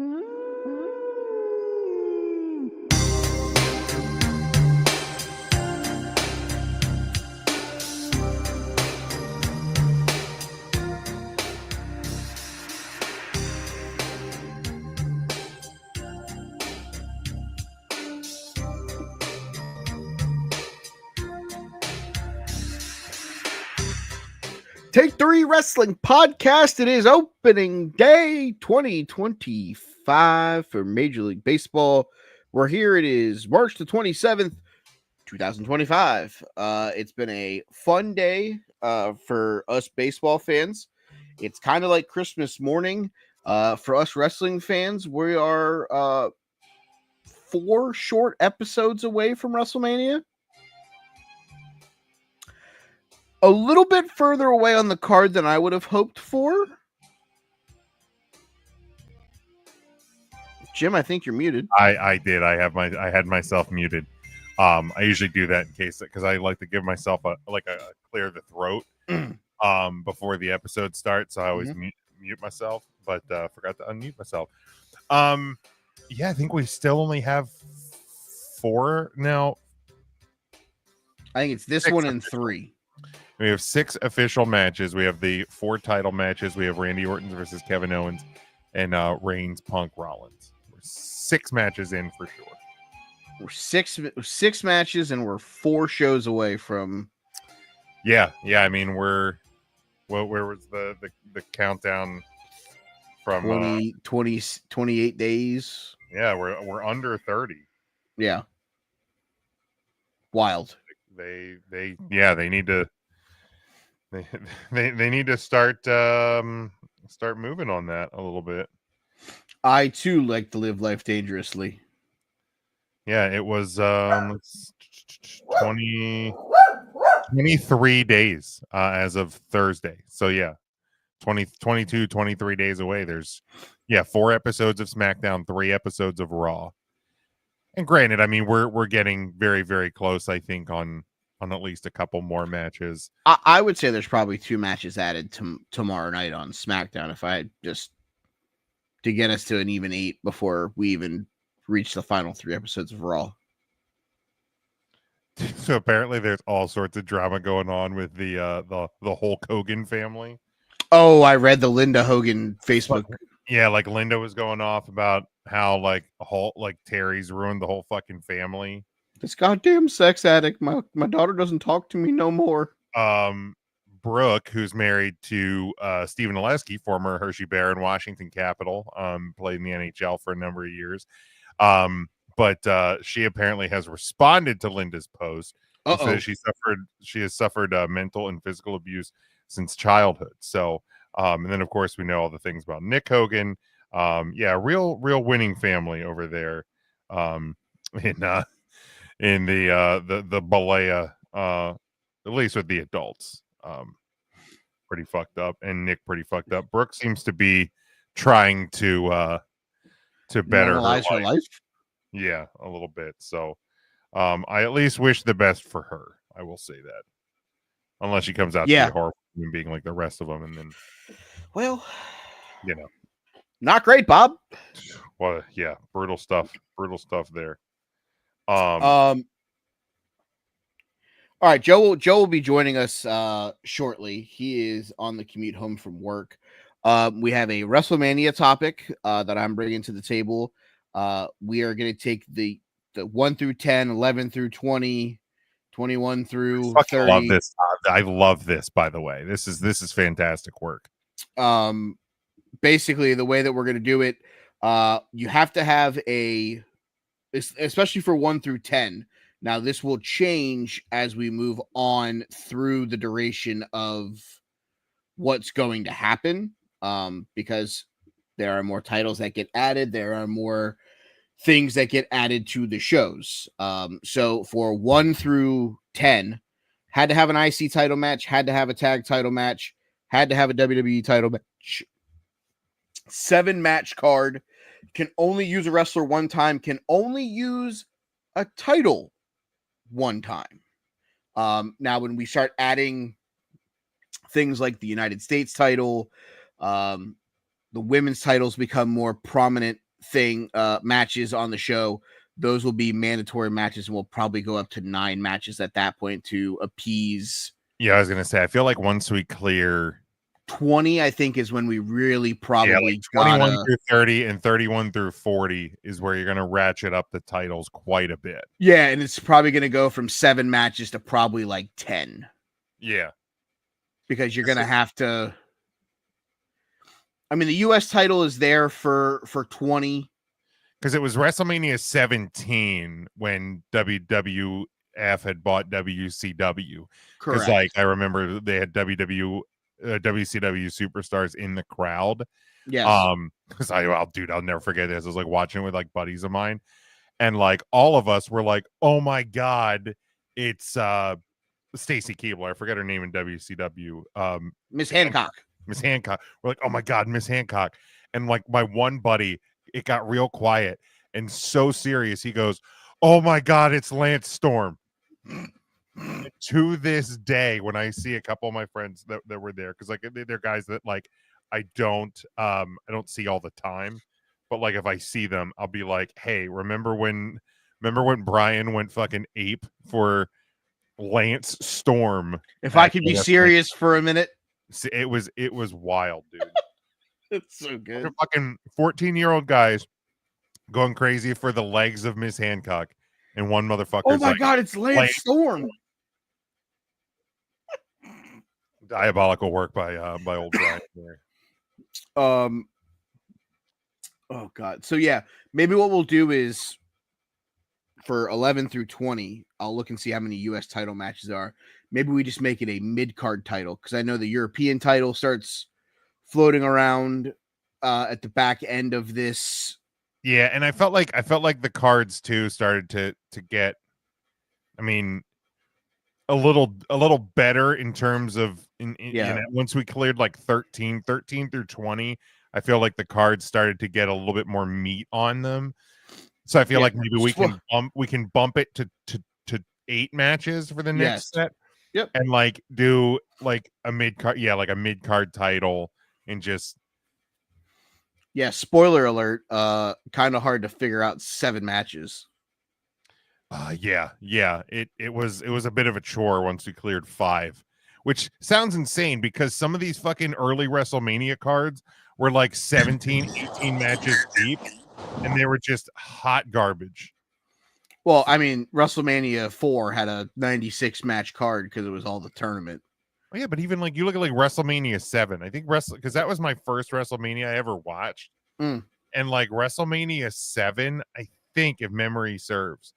Take 3 Wrestling Podcast. It is opening day 2025 for Major League Baseball. We're here. It is March the 27th, 2025. It's been a fun day for us baseball fans. It's kind of like Christmas morning. For us wrestling fans, we are 4 short episodes away from WrestleMania. A little bit further away on the card than I would have hoped for. Jim, I think you're muted. I did. I had myself muted. I usually do that in case, because I like to give myself a clear the throat before the episode starts. So I always mute myself, but forgot to unmute myself. Yeah, I think we still only have 4 now. I think it's this one and 3. We have 6 official matches. We have the 4 title matches. We have Randy Orton versus Kevin Owens and Reigns, Punk, Rollins. We're 6 matches in for sure. We're six matches, and we're 4 shows away from. Yeah. I mean, where was the countdown from? 28 days. Yeah, we're under 30. Yeah. Wild. They need to. They need to start moving on that a little bit. I too like to live life dangerously. Yeah, it was 23 days as of Thursday. So yeah, 23 days away. There's 4 episodes of SmackDown, 3 episodes of Raw. And granted, I mean we're getting very, very close, I think, on at least a couple more matches. I would say there's probably 2 matches added tomorrow night on SmackDown if I just to get us to an even 8 before we even reach the final 3 episodes of Raw. So apparently there's all sorts of drama going on with the Hulk Hogan family. Oh, I read the Linda Hogan Facebook. Yeah, like Linda was going off about how like Terry's ruined the whole fucking family. This goddamn sex addict. My daughter doesn't talk to me no more. Brooke, who's married to Stephen Oleski, former Hershey Bear and Washington Capitol, played in the NHL for a number of years. But she apparently has responded to Linda's post and says she has suffered mental and physical abuse since childhood. So, and then of course we know all the things about Nick Hogan. Real winning family over there. In the Balea, at least with the adults, pretty fucked up, and Nick pretty fucked up. Brooke seems to be trying to better her life. Yeah, a little bit. So, I at least wish the best for her. I will say that, unless she comes out to be a horrible human being like the rest of them, and then, well, not great, Bob. Well, yeah, brutal stuff there. All right, Joe will be joining us shortly. He is on the commute home from work. We have a WrestleMania topic that I'm bringing to the table. We are going to take the 1 through 10, 11 through 20, 21 through 30. Love this. I love this, by the way. This is fantastic work. Basically, the way that we're going to do it, you have to have especially for 1 through 10. Now, this will change as we move on through the duration of what's going to happen, because there are more titles that get added. There are more things that get added to the shows. So for 1 through 10, had to have an IC title match, had to have a tag title match, had to have a WWE title match. 7-match card. Can only use a wrestler 1 time, can only use a title 1 time. Now, when we start adding things like the United States title, the women's titles become more prominent matches on the show, those will be mandatory matches, and we'll probably go up to 9 matches at that point to appease. Yeah, I was gonna say, I feel like once we clear 20, I think, is when we really probably like 21 gotta, through 30 and 31 through 40 is where you're gonna ratchet up the titles quite a bit. yeah, and it's probably gonna go from 7 matches to probably like 10. Yeah, Because you're gonna have to. I mean, the U.S. title is there for 20. because it was WrestleMania 17 when WWF had bought WCW. Because like I remember they had WCW superstars in the crowd. Yes. Because I'll never forget this. I was like watching it with like buddies of mine, and like all of us were like, "Oh my god, it's Stacy Keebler." I forget her name in WCW. Miss Hancock. Miss Hancock. We're like, "Oh my god, Miss Hancock." And like my one buddy, it got real quiet and so serious. He goes, "Oh my god, it's Lance Storm." To this day, when I see a couple of my friends that were there, because like they're guys that like I don't see all the time, but like if I see them, I'll be like, "Hey, remember when Brian went fucking ape for Lance Storm?" If I could be serious for a minute. It was wild, dude. It's so good. Fucking 14-year-old guys going crazy for the legs of Miss Hancock, and one motherfucker. Oh my god, it's Lance Storm. Diabolical work by old Brian there. Oh god. So yeah, maybe what we'll do is for 11 through 20, I'll look and see how many US title matches there are. Maybe we just make it a mid-card title, because I know the European title starts floating around at the back end of this. Yeah, and I felt like the cards too started to get, I mean, a little better in terms of once we cleared like 13 through 20, I feel like the cards started to get a little bit more meat on them. So I feel like maybe we can bump it to 8 matches for the next set. Yep. And like do like a mid-card, like a mid-card title, and just spoiler alert, kind of hard to figure out 7 matches. It was a bit of a chore once we cleared 5, which sounds insane because some of these fucking early WrestleMania cards were like 17, 18 matches deep, and they were just hot garbage. Well, I mean, WrestleMania 4 had a 96 match card because it was all the tournament. Oh, yeah, but even like you look at like WrestleMania 7, I think because that was my first WrestleMania I ever watched. And like WrestleMania 7, I think, if memory serves,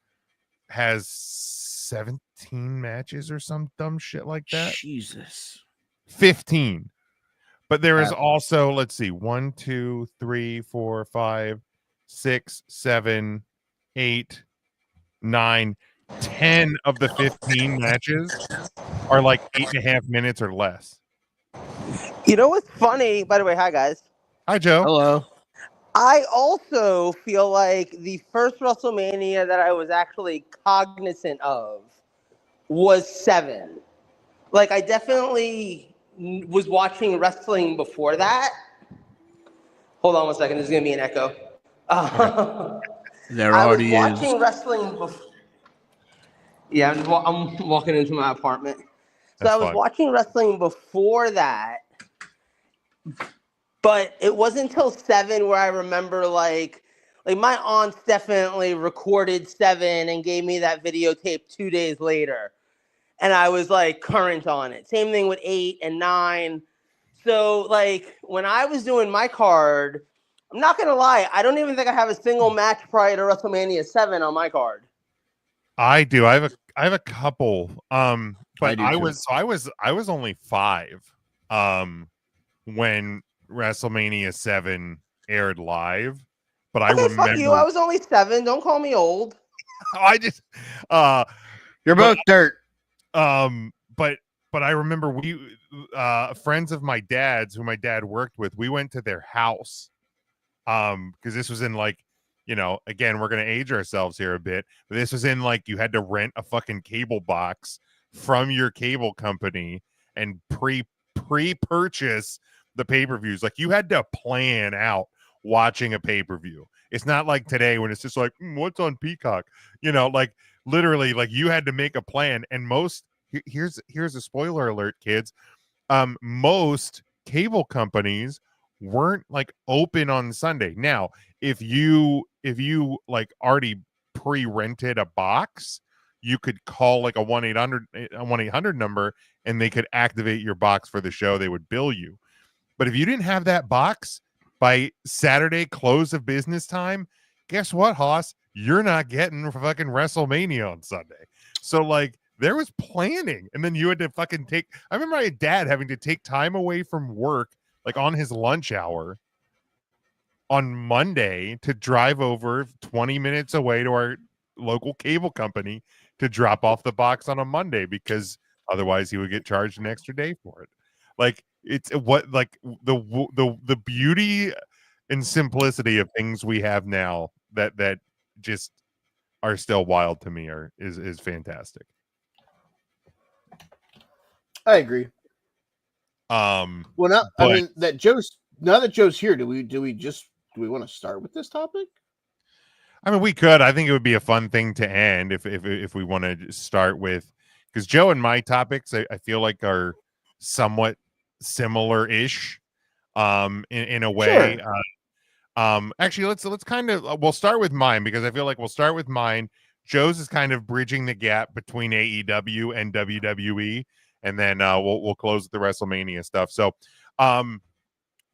has 17 matches or some dumb shit like that. Jesus. 15. But there is also, let's see, 1, 2, 3, 4, 5, 6, 7, 8, 9, 10 of the 15 matches are like 8.5 minutes or less. You know what's funny? By the way, hi guys. Hi, Joe. Hello. I also feel like the first WrestleMania that I was actually cognizant of was 7. Like, I definitely was watching wrestling before that. Hold on one second. There's going to be an echo. There already is. I was watching wrestling before. Yeah, I'm walking into my apartment. So I was watching wrestling before that. But it wasn't until 7 where I remember, like my aunts definitely recorded 7 and gave me that videotape 2 days later. And I was, like, current on it. Same thing with 8 and 9. So, like, when I was doing my card, I'm not going to lie, I don't even think I have a single match prior to WrestleMania 7 on my card. I do. I have a couple. But I was only 5 when WrestleMania 7 aired live. But I remember, fuck you, I was only 7. Don't call me old. I just you're both dirt. But I remember we friends of my dad's who my dad worked with, we went to their house because this was in, like, you know, again, we're gonna age ourselves here a bit, but this was in, like, you had to rent a fucking cable box from your cable company and pre-purchase the pay-per-views. Like, you had to plan out watching a pay-per-view. It's not like today when it's just like, what's on Peacock? Like literally, like you had to make a plan. And here's a spoiler alert, kids. Most cable companies weren't like open on Sunday. Now, if you like already pre-rented a box, you could call like a 1-800 number and they could activate your box for the show. They would bill you. But if you didn't have that box by Saturday close of business time, guess what, Hoss? You're not getting fucking WrestleMania on Sunday. So like there was planning, and then you had to fucking I remember my dad having to take time away from work, like on his lunch hour on Monday to drive over 20 minutes away to our local cable company to drop off the box on a Monday because otherwise he would get charged an extra day for it. Like it's what like the beauty and simplicity of things we have now that just are still wild to me is fantastic. I agree. Well, now but, I mean that now that Joe's here, do we want to start with this topic? I mean, we could. I think it would be a fun thing to end if we want to start with, because Joe and my topics I feel like are somewhat similar-ish, in a way. Sure. Actually, let's kind of we'll start with mine because I feel like we'll start with mine. Joe's is kind of bridging the gap between AEW and WWE, and then we'll close with the WrestleMania stuff. So,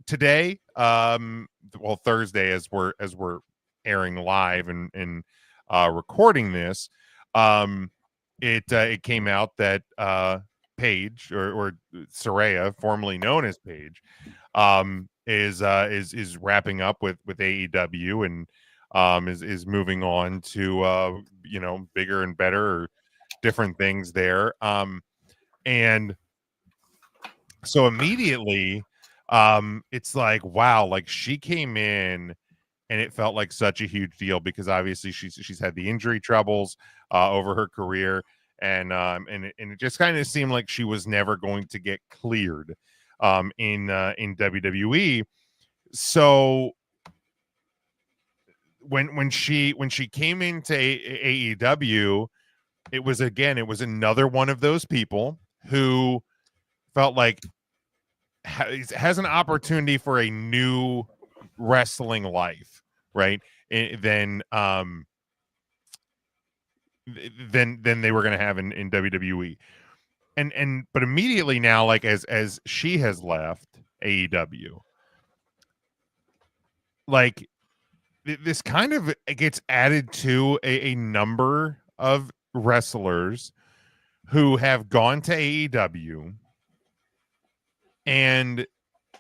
today, Thursday, as we're airing live and recording this, it came out that Paige or Saraya, formerly known as Paige, is wrapping up with AEW and is moving on to bigger and better or different things there. And so immediately it's like, wow, like she came in and it felt like such a huge deal because obviously she's had the injury troubles over her career, and it just kind of seemed like she was never going to get cleared in WWE. So when she came into AEW, it was another one of those people who felt like has an opportunity for a new wrestling life, right? Than they were going to have in WWE. But immediately now, like as she has left AEW, like this kind of gets added to a number of wrestlers who have gone to AEW, and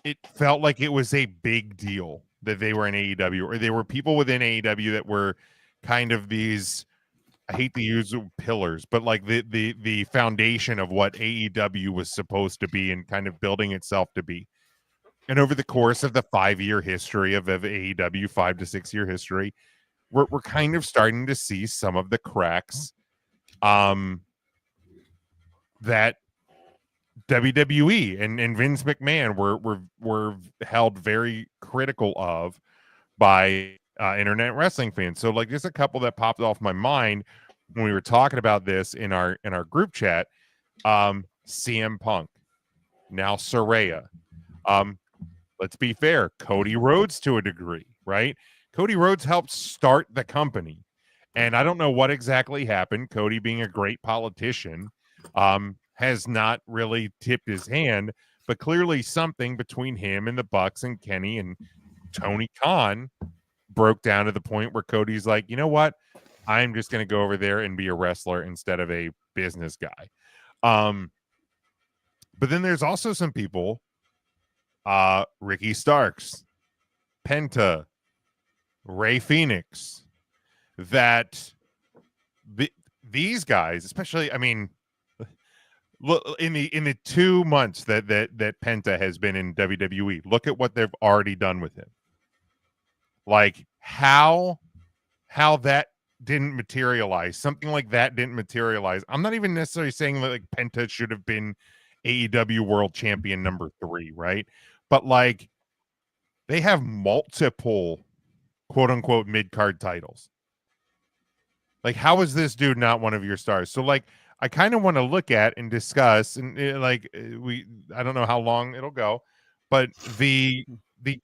it felt like it was a big deal that they were in AEW, or they were people within AEW that were kind of these, I hate to use pillars, but like the foundation of what AEW was supposed to be and kind of building itself to be. And over the course of the 5-year history of AEW, 5 to 6 year history, we're kind of starting to see some of the cracks that WWE and Vince McMahon were held very critical of by internet wrestling fans. So like just a couple that popped off my mind when we were talking about this in our group chat. CM Punk, now Saraya. Let's be fair, Cody Rhodes to a degree, right? Cody Rhodes helped start the company, and I don't know what exactly happened. Cody, being a great politician, has not really tipped his hand, but clearly something between him and the Bucks and Kenny and Tony Khan broke down to the point where Cody's like, you know what? I'm just going to go over there and be a wrestler instead of a business guy. But then there's also some people, Ricky Starks, Penta, Ray Phoenix, that these guys, especially, I mean, look in the 2 months that Penta has been in WWE, look at what they've already done with him. Like how that didn't materialize, something like that didn't materialize. I'm not even necessarily saying that like Penta should have been AEW World Champion number 3, right? But like they have multiple quote unquote mid-card titles. Like, how is this dude not one of your stars? So like, I kind of want to look at and discuss, and I don't know how long it'll go, but the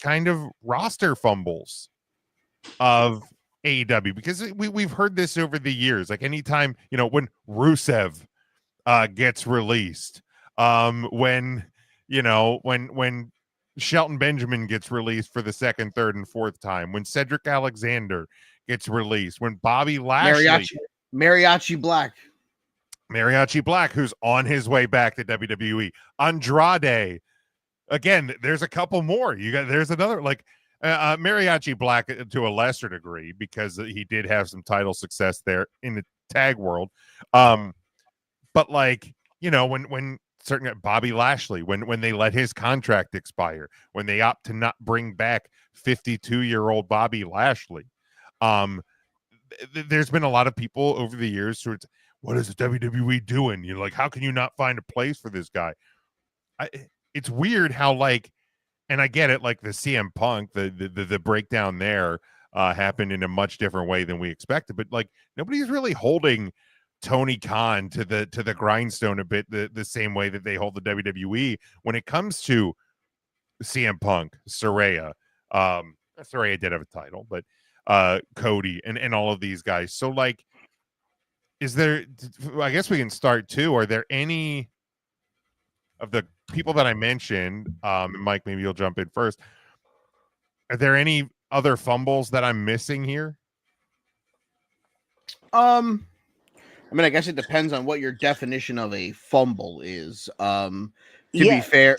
kind of roster fumbles of AEW, because we've heard this over the years. Like anytime, when Rusev gets released, when when Shelton Benjamin gets released for the second, third, and fourth time, when Cedric Alexander gets released, when Bobby Lashley, Mariachi Black, who's on his way back to WWE, Andrade. Again, there's a couple more. There's another, like Mariachi Black to a lesser degree, because he did have some title success there in the tag world. But like, when certain Bobby Lashley, when they let his contract expire, when they opt to not bring back 52-year-old Bobby Lashley, there's been a lot of people over the years who it's, what is the WWE doing? You're like, how can you not find a place for this guy? It's weird how, like, and I get it, like the CM Punk, the breakdown there happened in a much different way than we expected, but like nobody's really holding Tony Khan to the grindstone a bit the same way that they hold the WWE when it comes to CM Punk, Saraya. Saraya did have a title, but Cody and all of these guys. So like, I guess we can start too. Are there any of the people that I mentioned, Mike, maybe you'll jump in first. Are there any other fumbles that I'm missing here? I mean, I guess it depends on what your definition of a fumble is. To be fair,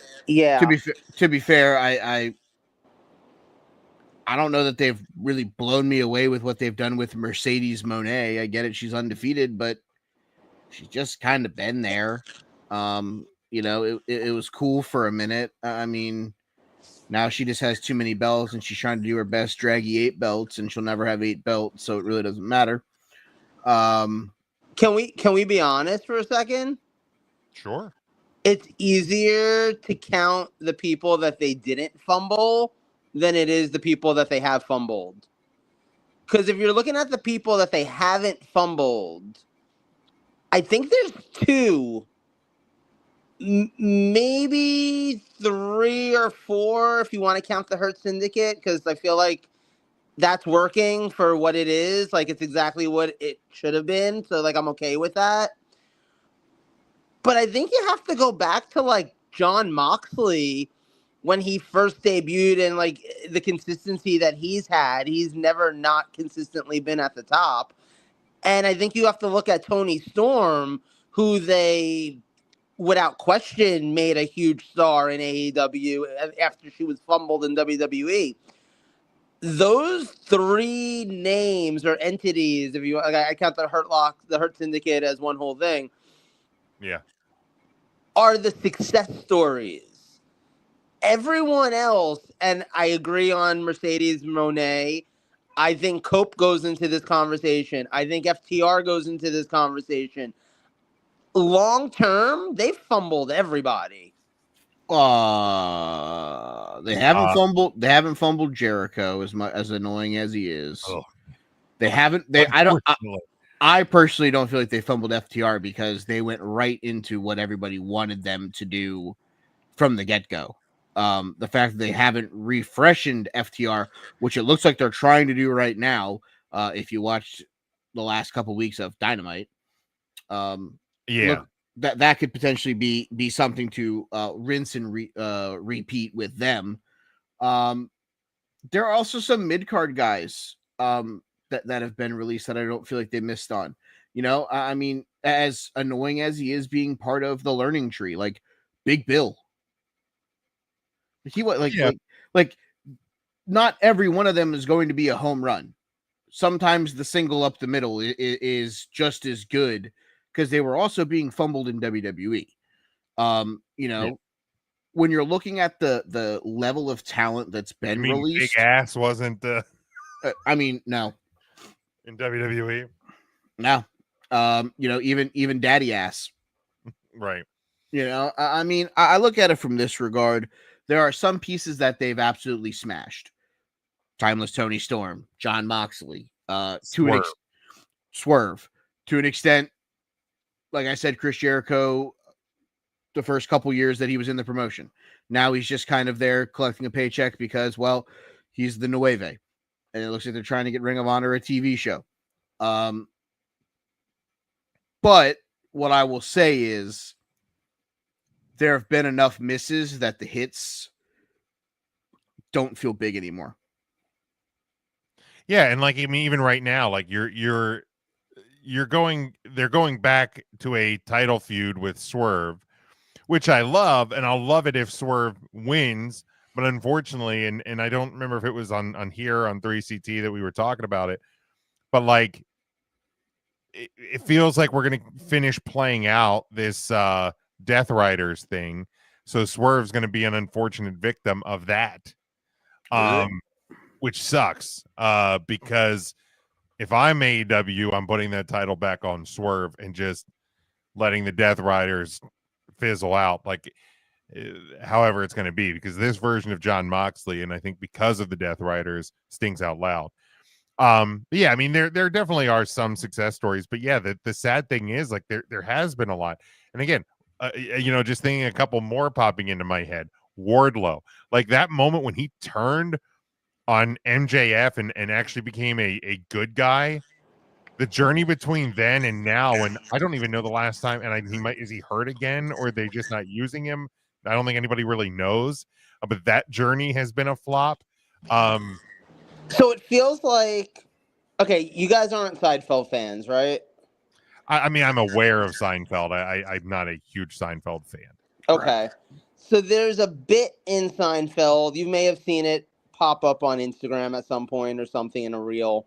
I don't know that they've really blown me away with what they've done with Mercedes Moné. I get it, she's undefeated, but she's just kind of been there. It was cool for a minute. I mean, now she just has too many belts, and she's trying to do her best, draggy 8 belts, and she'll never have 8 belts, so it really doesn't matter. Can we be honest for a second? Sure. It's easier to count the people that they didn't fumble than it is the people that they have fumbled. Because if you're looking at the people that they haven't fumbled, I think there's 2, maybe 3 or 4 if you want to count the Hurt Syndicate, because I feel like that's working for what it is. Like, it's exactly what it should have been. So, like, I'm okay with that. But I think you have to go back to, like, Jon Moxley when he first debuted, and, like, the consistency that he's had. He's never not consistently been at the top. And I think you have to look at Toni Storm, who they, without question, made a huge star in AEW after she was fumbled in WWE. Those 3 names or entities, if you, like, I count the Hurt Syndicate as one whole thing. Yeah. Are the success stories. Everyone else, and I agree on Mercedes Moné. I think Cope goes into this conversation. I think FTR goes into this conversation. Long term, they fumbled everybody. They haven't fumbled. They haven't fumbled Jericho as annoying as he is. Oh. They haven't. I personally don't feel like they fumbled FTR because they went right into what everybody wanted them to do from the get-go. The fact that they haven't refreshened FTR, which it looks like they're trying to do right now, if you watched the last couple weeks of Dynamite, look, that could potentially be something to rinse and repeat with them. There are also some mid-card guys that have been released that I don't feel like they missed on. I mean, as annoying as he is being part of the learning tree, like Big Bill. He was like not every one of them is going to be a home run. Sometimes the single up the middle is just as good because they were also being fumbled in WWE. When you're looking at the level of talent that's been released, Big Ass wasn't. I mean, no. In WWE, no. Even Daddy Ass, right? I mean, I look at it from this regard. There are some pieces that they've absolutely smashed. Timeless Tony Storm, Jon Moxley, Swerve. To an extent, like I said, Chris Jericho, the first couple years that he was in the promotion. Now he's just kind of there collecting a paycheck because, well, he's the Nueve. And it looks like they're trying to get Ring of Honor a TV show. But what I will say is there have been enough misses that the hits don't feel big anymore. Yeah, and like, I mean, even right now, like they're going back to a title feud with Swerve, which I love, and I'll love it if Swerve wins. But unfortunately, and I don't remember if it was on here on 3CT that we were talking about it, but like it feels like we're gonna finish playing out this Death Riders thing. So Swerve's gonna be an unfortunate victim of that. Which sucks. Because if I'm AEW, I'm putting that title back on Swerve and just letting the Death Riders fizzle out, like however it's going to be, because this version of Jon Moxley, and I think because of the Death Riders, stings out loud. But yeah, I mean, there definitely are some success stories, but yeah, the sad thing is, like, there has been a lot. And again, just thinking a couple more popping into my head. Wardlow, like that moment when he turned on MJF and actually became a good guy. The journey between then and now, and I don't even know the last time, and is he hurt again, or are they just not using him? I don't think anybody really knows, but that journey has been a flop. So it feels like, okay, you guys aren't Seinfeld fans, right? I mean, I'm aware of Seinfeld. I'm not a huge Seinfeld fan. Okay. So there's a bit in Seinfeld, you may have seen it pop up on Instagram at some point or something in a reel,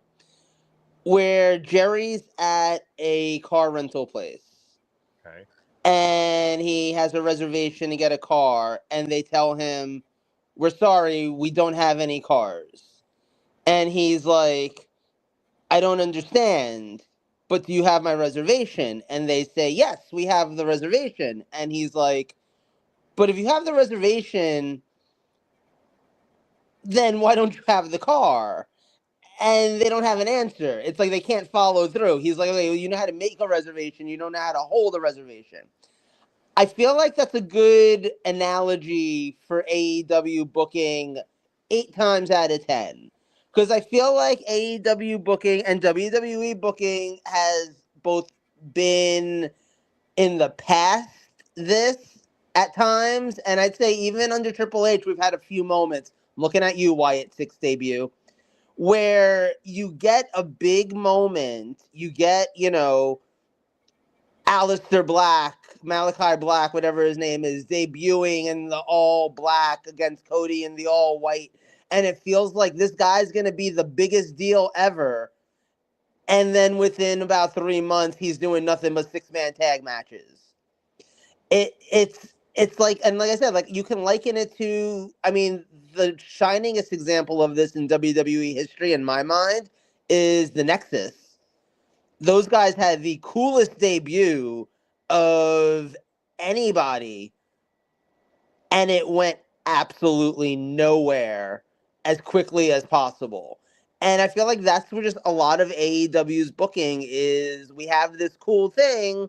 where Jerry's at a car rental place. Okay. And he has a reservation to get a car, and they tell him, "We're sorry, we don't have any cars." And he's like, "I don't understand, but do you have my reservation?" And they say, "Yes, we have the reservation." And he's like, "But if you have the reservation, then why don't you have the car?" And they don't have an answer. It's like they can't follow through. He's like, "Okay, well, you know how to make a reservation, you don't know how to hold a reservation." I feel like that's a good analogy for AEW booking 8 times out of 10. Because I feel like AEW booking and WWE booking has both been in the past this at times, and I'd say even under Triple H, we've had a few moments. I'm looking at you, Wyatt Six debut, where you get a big moment, you get, Aleister Black, Malachi Black, whatever his name is, debuting in the all black against Cody in the all white. And it feels like this guy's going to be the biggest deal ever. And then within about 3 months, he's doing nothing but 6-man tag matches. It's like, and like I said, like you can liken it to, I mean, the shiningest example of this in WWE history, in my mind, is the Nexus. Those guys had the coolest debut of anybody, and it went absolutely nowhere as quickly as possible. And I feel like that's where just a lot of AEW's booking is. We have this cool thing,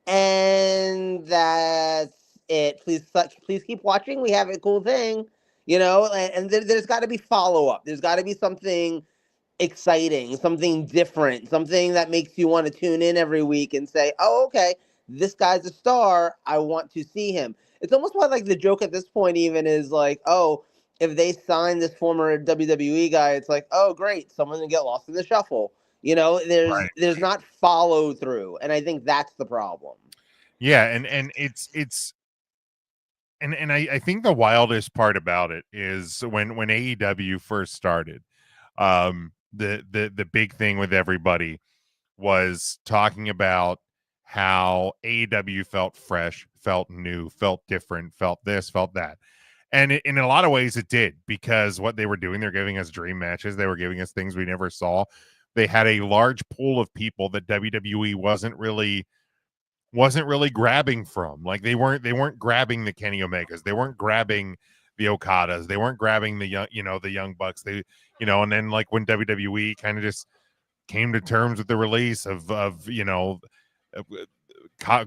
and that's it. Please keep watching. We have a cool thing, and there's got to be follow up. There's got to be something exciting, something different, something that makes you want to tune in every week and say, "Oh, okay, this guy's a star. I want to see him." It's almost like the joke at this point even is like, "Oh, if they sign this former WWE guy, it's like, oh, great, someone's gonna get lost in the shuffle." There's not follow through, and I think that's the problem. Yeah, and it's and I think the wildest part about it is when AEW first started, the big thing with everybody was talking about how AEW felt fresh, felt new, felt different, felt this, felt that. And in a lot of ways it did, because what they were doing, they're giving us dream matches. They were giving us things we never saw. They had a large pool of people that WWE wasn't really grabbing from. Like they weren't grabbing the Kenny Omegas. They weren't grabbing the Okadas. They weren't grabbing the young bucks. They, and then like when WWE kind of just came to terms with the release of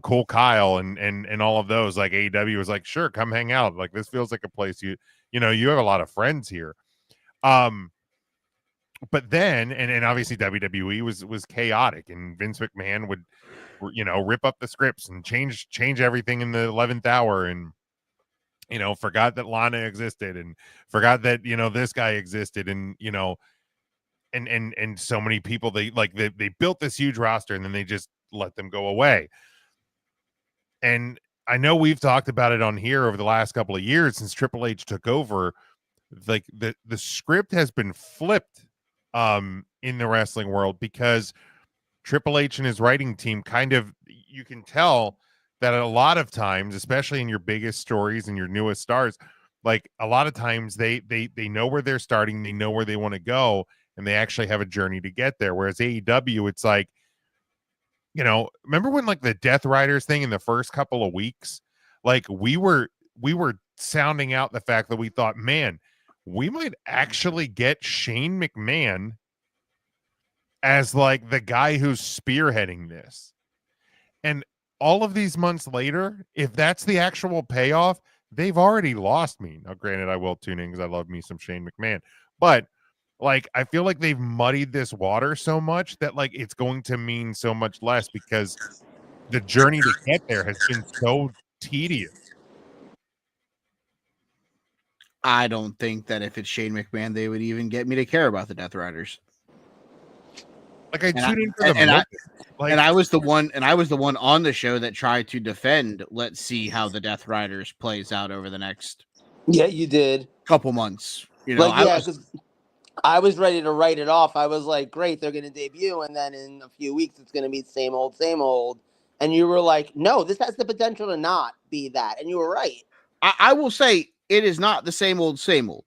Cole Kyle and all of those, like AEW was like, sure, come hang out. Like this feels like a place you have a lot of friends here. But then and obviously WWE was chaotic, and Vince McMahon would rip up the scripts and change everything in the 11th hour, and forgot that Lana existed and forgot that this guy existed, and and so many people, they built this huge roster and then they just let them go away. And I know we've talked about it on here over the last couple of years since Triple H took over. Like the script has been flipped in the wrestling world, because Triple H and his writing team you can tell that a lot of times, especially in your biggest stories and your newest stars, like a lot of times they know where they're starting, they know where they want to go, and they actually have a journey to get there. Whereas AEW, it's like, remember when like the Death Riders thing in the first couple of weeks, like we were sounding out the fact that we thought, man, we might actually get Shane McMahon as like the guy who's spearheading this. And all of these months later, if that's the actual payoff, they've already lost me. Now, granted, I will tune in because I love me some Shane McMahon, but like I feel like they've muddied this water so much that like it's going to mean so much less, because the journey to get there has been so tedious. I don't think that if it's Shane McMahon, they would even get me to care about the Death Riders. Like I tuned in for the and I was the one on the show that tried to defend. Let's see how the Death Riders plays out over the next. Yeah, you did. Couple months. I was ready to write it off. I was like, great, they're going to debut, and then in a few weeks, it's going to be same old. And you were like, no, this has the potential to not be that. And you were right. I will say it is not the same old,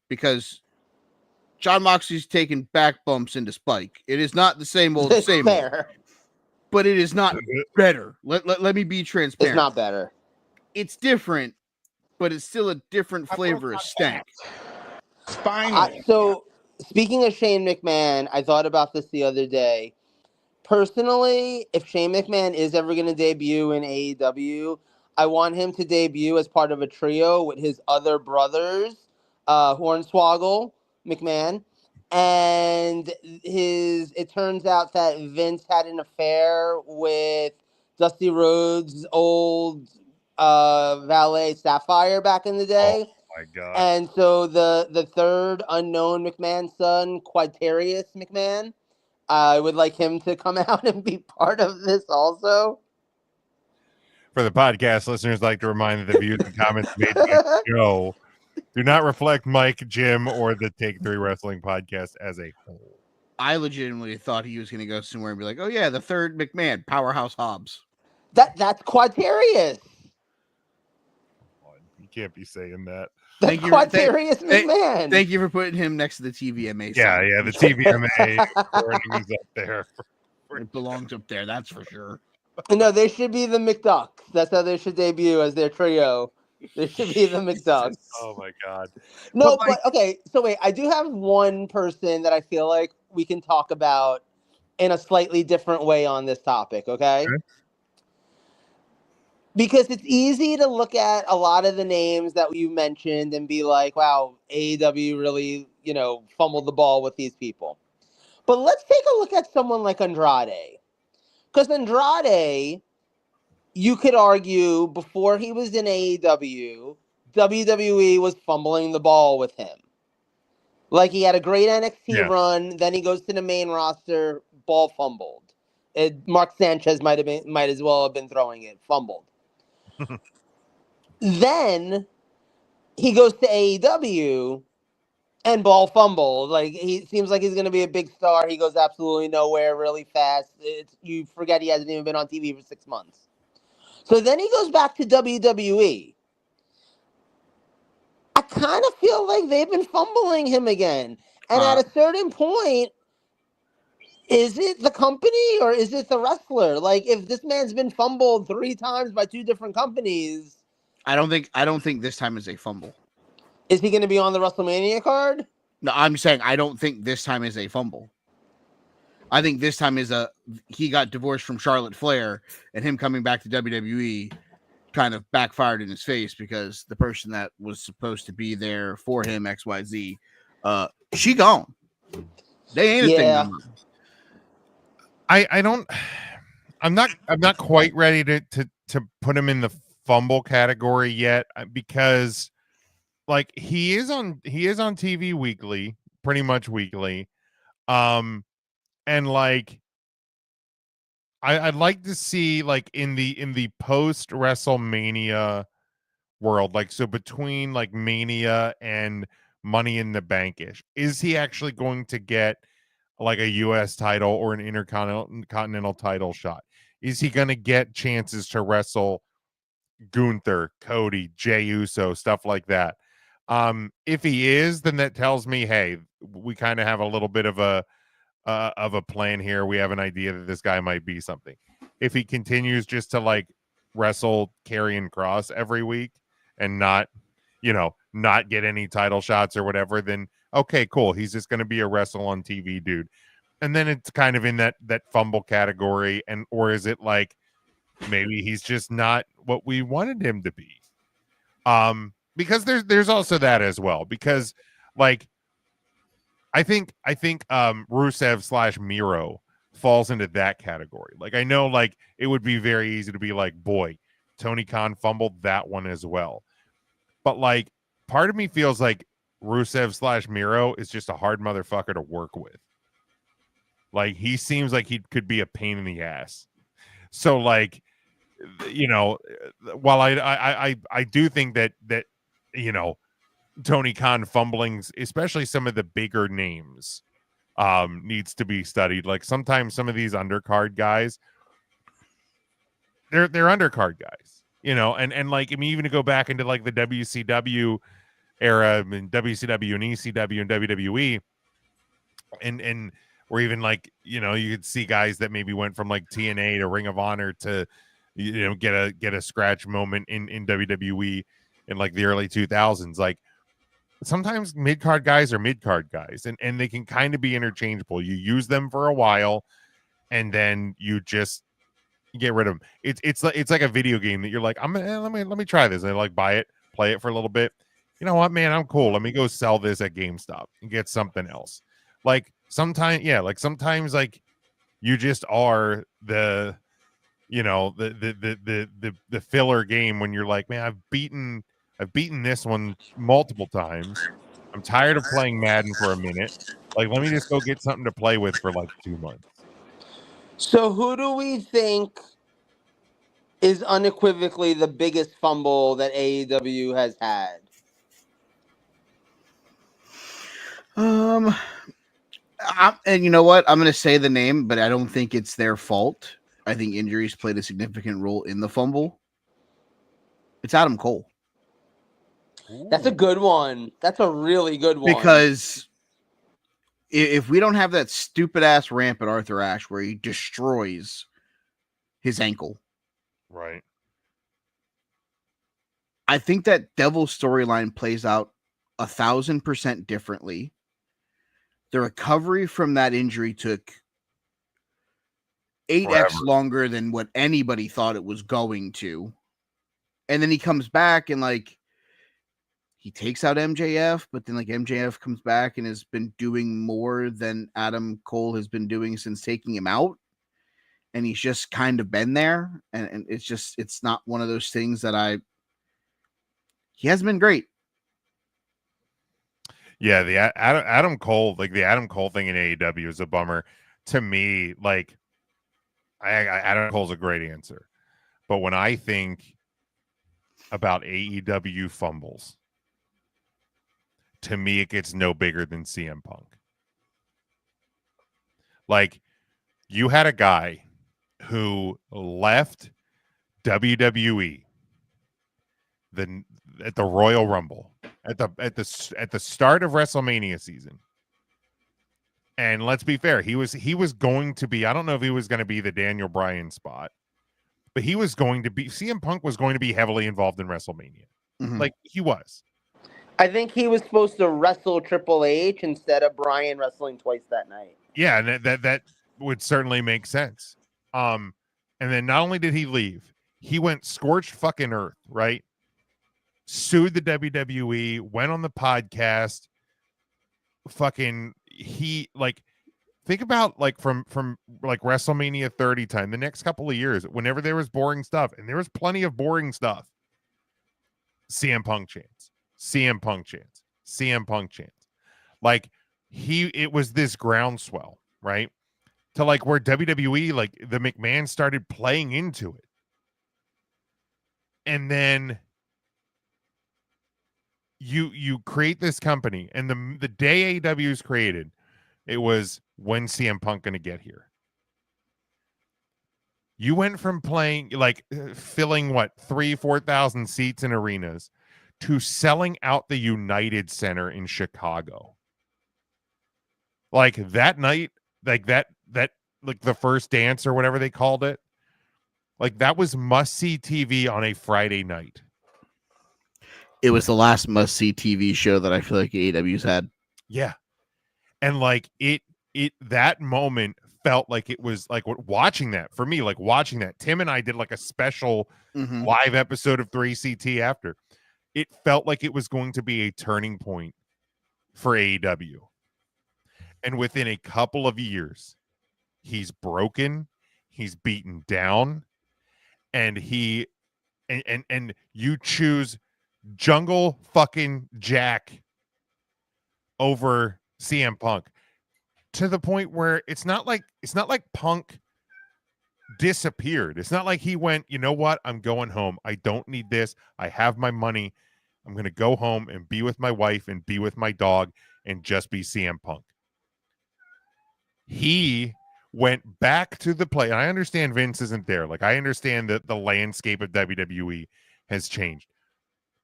because Jon Moxley's taken back bumps into Spike. It is not the same old, old. But it is not better. Let me be transparent. It's not better. It's different, but it's still a different flavor of stank. Finally. So, speaking of Shane McMahon, I thought about this the other day. Personally, if Shane McMahon is ever going to debut in AEW, I want him to debut as part of a trio with his other brothers, Hornswoggle McMahon, and it turns out that Vince had an affair with Dusty Rhodes' old valet Sapphire back in the day. Oh my God. And so the third unknown McMahon son, Quitarius McMahon, I would like him to come out and be part of this also. For the podcast listeners, I'd like to remind that the views and comments made in the show do not reflect Mike, Jim, or the Take 3 Wrestling podcast as a whole. I legitimately thought he was going to go somewhere and be like, oh yeah, the third McMahon, Powerhouse Hobbs. That's Quitarius. You can't be saying that. That's Quitarius McMahon. Thank you for putting him next to the TVMA. Yeah, the TVMA warning is up there. It belongs up there, that's for sure. No, they should be the McDucks. That's how they should debut as their trio. They should be the McDucks. Oh my God. No, but okay. So wait, I do have one person that I feel like we can talk about in a slightly different way on this topic. Okay. Because it's easy to look at a lot of the names that you mentioned and be like, wow, AEW really, fumbled the ball with these people. But let's take a look at someone like Andrade. Because Andrade, you could argue, before he was in AEW, WWE was fumbling the ball with him. Like, he had a great NXT run, then he goes to the main roster, ball fumbled. Mark Sanchez might as well have been throwing it, fumbled. Then he goes to AEW and ball fumbled. Like, he seems like he's going to be a big star. He goes absolutely nowhere really fast. You forget he hasn't even been on TV for 6 months. So then he goes back to WWE. I kind of feel like they've been fumbling him again. And at a certain point, is it the company or is it the wrestler? Like, if this man's been fumbled 3 times by 2 different companies, I don't think this time is a fumble. Is he going to be on the WrestleMania card? No, I'm saying I don't think this time is a fumble. I think this time is he got divorced from Charlotte Flair, and him coming back to WWE kind of backfired in his face because the person that was supposed to be there for him, XYZ, she gone. They ain't a thing no more. I'm not quite ready to put him in the fumble category yet, because like he is on TV weekly, pretty much weekly. And like I'd like to see, like, in the post WrestleMania world, like, so between like Mania and Money in the Bankish, is he actually going to get like a US title or an intercontinental title shot? Is he going to get chances to wrestle Gunther, Cody, Jey Uso, stuff like that? If he is, then that tells me, hey, we kind of have a little bit of a plan here. We have an idea that this guy might be something. If he continues just to like wrestle Karrion Kross every week and not get any title shots or whatever, then okay, cool. He's just going to be a wrestle on TV dude. And then it's kind of in that fumble category. And or is it like maybe he's just not what we wanted him to be? Because there's also that as well, because like I think Rusev / Miro falls into that category. Like, I know, like, it would be very easy to be like, boy, Tony Khan fumbled that one as well. But like, part of me feels like Rusev / Miro is just a hard motherfucker to work with. Like, he seems like he could be a pain in the ass. So like, while I do think that Tony Khan fumbling, especially some of the bigger names, needs to be studied. Like, sometimes some of these undercard guys, they're undercard guys, and like, I mean, even to go back into like the WCW era, and WCW and ECW and WWE, and or even like, you could see guys that maybe went from like TNA to Ring of Honor to, get a scratch moment in WWE in like the early 2000s. Like, sometimes mid-card guys are mid-card guys, and they can kind of be interchangeable. You use them for a while and then you just get rid of them. It's like a video game that you're like, let me try this, and I like buy it, play it for a little bit. You know what, man, I'm cool. Let me go sell this at GameStop and get something else. Like, sometimes like you just are the filler game when you're like, man, I've beaten this one multiple times. I'm tired of playing Madden for a minute. Like, let me just go get something to play with for like 2 months. So who do we think is unequivocally the biggest fumble that AEW has had? And you know what? I'm going to say the name, but I don't think it's their fault. I think injuries played a significant role in the fumble. It's Adam Cole. That's a good one. That's a really good one. Because if we don't have that stupid ass ramp at Arthur Ashe where he destroys his ankle, right? I think that Devil storyline plays out 1,000% differently. The recovery from that injury took 8x longer than what anybody thought it was going to. And then he comes back and like he takes out MJF, but then like MJF comes back and has been doing more than Adam Cole has been doing since taking him out. And he's just kind of been there. And it's not one of those things that he hasn't been great. Yeah, the Adam Cole, like the Adam Cole thing in AEW is a bummer to me. Like, Adam Cole's a great answer, but when I think about AEW fumbles, to me it gets no bigger than CM Punk. Like, you had a guy who left WWE at the Royal Rumble at the start of WrestleMania season. And let's be fair, he was going to be, I don't know if he was going to be the Daniel Bryan spot, but CM Punk was going to be heavily involved in WrestleMania. Mm-hmm. Like, he was. I think he was supposed to wrestle Triple H instead of Bryan wrestling twice that night. Yeah, and that would certainly make sense. And then not only did he leave, he went scorched fucking earth, right? Sued the WWE, went on the podcast. Fucking he like think about like from like WrestleMania 30 time, the next couple of years, whenever there was boring stuff, and there was plenty of boring stuff. CM Punk chants, CM Punk chants, CM Punk chants. Like it was this groundswell, right? To like where WWE, like the McMahon started playing into it. And then you create this company, and the day AEW is created, it was when CM Punk going to get here. You went from playing like filling what 3,000-4,000 seats in arenas to selling out the United Center in Chicago. Like that night, like that like the first dance or whatever they called it. Like that was must-see TV on a Friday night. It was the last must-see TV show that I feel like AEW's had. Yeah. And like it that moment felt like it was like watching that for me, like watching that. Tim and I did like a special live episode of 3CT after. It felt like it was going to be a turning point for AEW. And within a couple of years, he's broken, he's beaten down, and and you choose Jungle fucking Jack over CM Punk to the point where it's not like Punk disappeared. It's not like he went, you know what? I'm going home. I don't need this. I have my money. I'm going to go home and be with my wife and be with my dog and just be CM Punk. He went back to the play. And I understand Vince isn't there. Like I understand that the landscape of WWE has changed.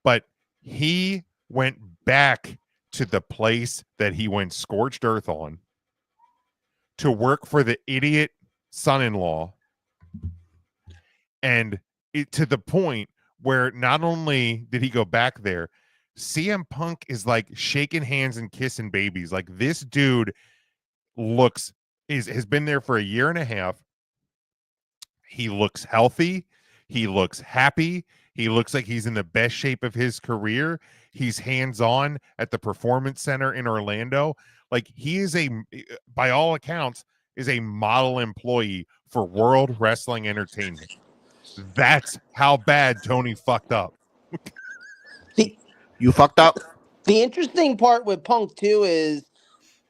But he went back to the place that he went scorched earth on to work for the idiot son-in-law, and it to the point where not only did he go back there, CM Punk is like shaking hands and kissing babies. Like this dude has been there for a year and a half. He looks healthy. He looks happy. He looks like he's in the best shape of his career. He's hands-on at the Performance Center in Orlando. Like he is by all accounts, is a model employee for World Wrestling Entertainment. That's how bad Tony fucked up. You fucked up. The interesting part with Punk too is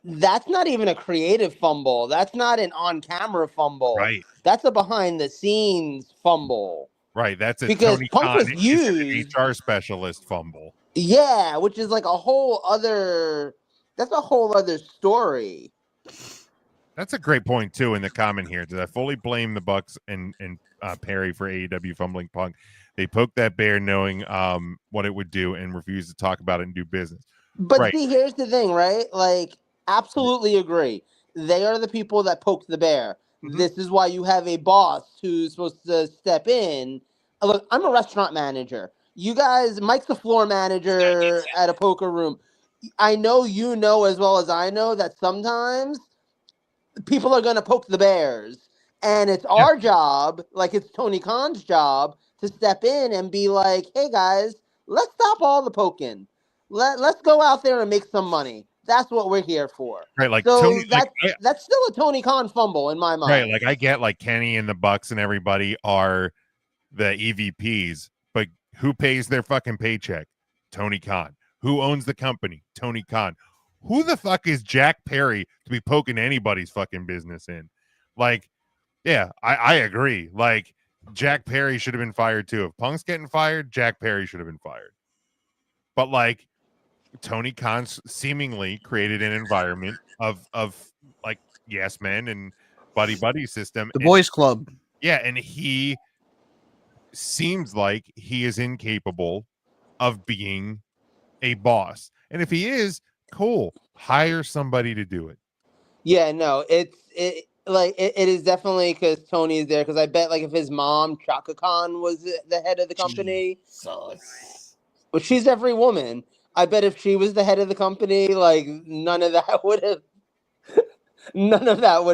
that's not even a creative fumble. That's not an on-camera fumble. Right. That's a behind-the-scenes fumble. Right. That's a because Tony Punk Khan was used. HR specialist fumble. Yeah, which is like a whole other. That's a whole other story. That's a great point too in the comment here. Did I fully blame the Bucks and Perry for AEW fumbling Punk? They poked that bear knowing what it would do and refused to talk about it and do business. But right. See, here's the thing, right? Like, absolutely agree. They are the people that poked the bear. Mm-hmm. This is why you have a boss who's supposed to step in. Look, I'm a restaurant manager. You guys, Mike's the floor manager at a poker room. I know you know as well as I know that sometimes people are going to poke the bears. And it's our job, like it's Tony Khan's job, to step in and be like, hey, guys, let's stop all the poking. Let's go out there and make some money. That's what we're here for. Right, like so Tony, that's still a Tony Khan fumble in my mind. Right, like I get like Kenny and the Bucks and everybody are the EVPs, but who pays their fucking paycheck? Tony Khan. Who owns the company? Tony Khan. Who the fuck is Jack Perry to be poking anybody's fucking business in? Like, yeah, I agree. Like, Jack Perry should have been fired too. If Punk's getting fired, Jack Perry should have been fired. But like, Tony Khan seemingly created an environment of like yes men and buddy system. The boys club. Yeah, and he seems like he is incapable of being a boss. And if he is, cool. Hire somebody to do it. Yeah, no, it is definitely because Tony is there. Because I bet, like, if his mom Chaka Khan was the head of the company, well, she's every woman. I bet if she was the head of the company, like none of that would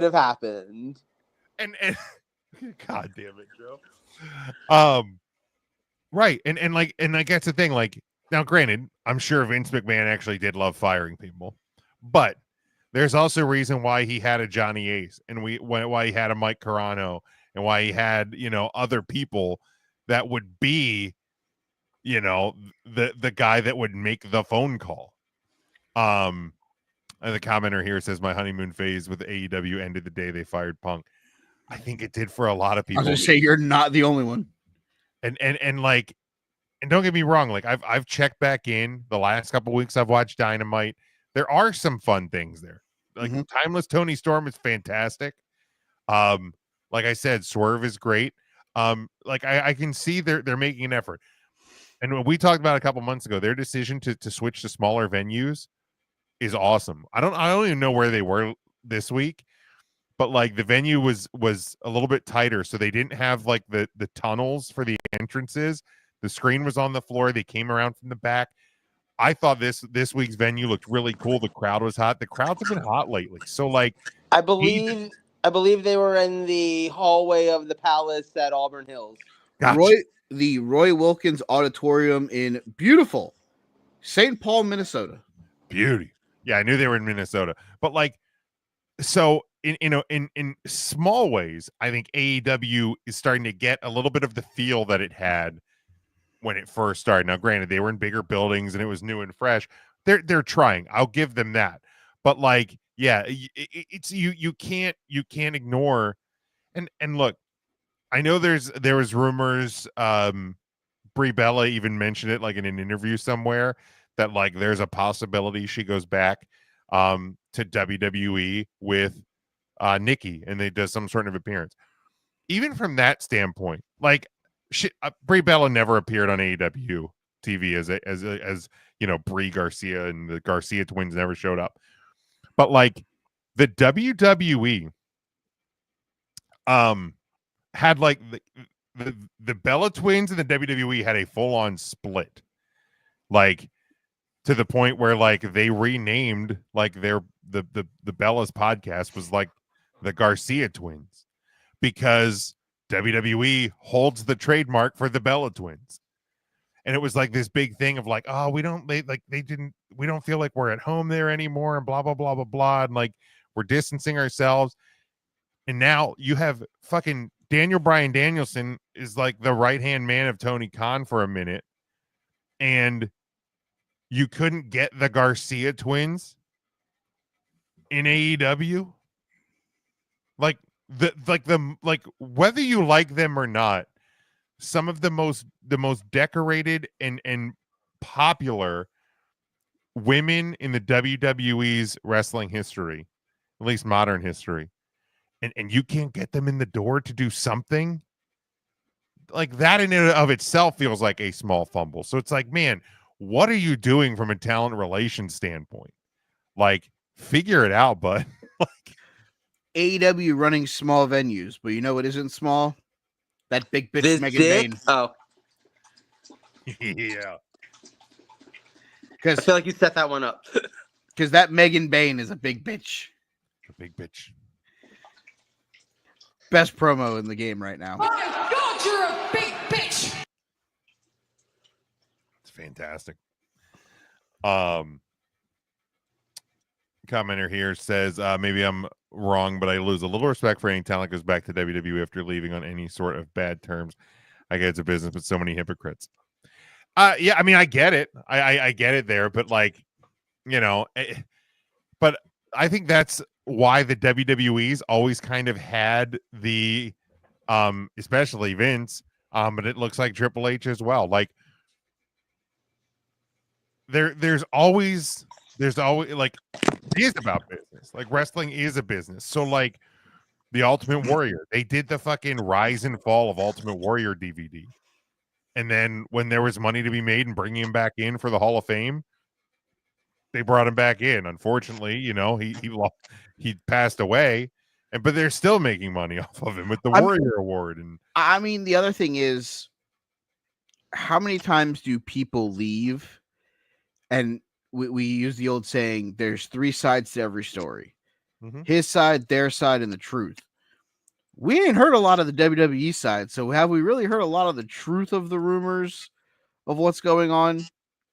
have happened. And God damn it, Joe. Right. And like that's the thing. Like, now granted, I'm sure Vince McMahon actually did love firing people, but there's also a reason why he had a Johnny Ace and why he had a Mike Carano and why he had, other people that would be, the guy that would make the phone call. And the commenter here says my honeymoon phase with AEW ended the day they fired Punk. I think it did for a lot of I was people. going to say you're not the only one. And don't get me wrong, like I've checked back in the last couple weeks. I've watched Dynamite. There are some fun things there. Like Timeless Tony Storm is fantastic. Like I said, Swerve is great. Like I can see they're making an effort. And when we talked about a couple months ago, their decision to switch to smaller venues is awesome. I don't even know where they were this week, but like the venue was a little bit tighter, so they didn't have like the tunnels for the entrances. The screen was on the floor. They came around from the back. I thought this week's venue looked really cool. The crowd was hot. The crowds have been hot lately. So like I believe they were in the hallway of the Palace at Auburn Hills. Gotcha. The Roy Wilkins Auditorium in beautiful St. Paul, Minnesota. Beauty. Yeah, I knew they were in Minnesota. But like, so in small ways, I think AEW is starting to get a little bit of the feel that it had when it first started. Now, granted, they were in bigger buildings and it was new and fresh. They're trying. I'll give them that. But like, yeah, it's you can't ignore. And look, I know there was rumors. Brie Bella even mentioned it like in an interview somewhere that like there's a possibility she goes back to WWE with Nikki and they does some sort of appearance. Even from that standpoint, like Brie Bella never appeared on AEW TV as Brie Garcia, and the Garcia twins never showed up. But like the WWE had like the Bella twins and the WWE had a full-on split, like to the point where like they renamed like the Bella's podcast was like the Garcia twins because WWE holds the trademark for the Bella twins. And it was like this big thing of like, oh, we don't feel like we're at home there anymore and blah, blah, blah, blah, blah. And like, we're distancing ourselves. And now you have fucking Daniel Bryan Danielson is like the right-hand man of Tony Khan for a minute. And you couldn't get the Garcia twins in AEW. Like whether you like them or not, some of the most decorated and popular women in the WWE's wrestling history, at least modern history, and you can't get them in the door to do something like that in and of itself feels like a small fumble. So it's like, man, what are you doing from a talent relations standpoint? Like, figure it out, bud. Like, AEW running small venues, but you know what isn't small? That big bitch Megan Bain. Oh, yeah. I feel like you set that one up. Because that Megan Bain is a big bitch. A big bitch. Best promo in the game right now. Oh my God, you're a big bitch. It's fantastic. Commenter here says, maybe I'm wrong, but I lose a little respect for any talent that goes back to WWE after leaving on any sort of bad terms. I get it's a business, but so many hypocrites. Yeah, I mean, I get it. I get it there, but like, but I think that's why the WWE's always kind of had the, especially Vince, but it looks like Triple H as well. Like, there's always like, it is about business. Like, wrestling is a business. So like the Ultimate Warrior, they did the fucking Rise and Fall of Ultimate Warrior DVD. And then when there was money to be made and bringing him back in for the Hall of Fame, they brought him back in. Unfortunately, he passed away, but they're still making money off of him with the Warrior Award. And I mean, the other thing is, how many times do people leave And we use the old saying, there's three sides to every story. Mhm. His side, their side, and the truth. We ain't heard a lot of the WWE side, so have we really heard a lot of the truth of the rumors of what's going on?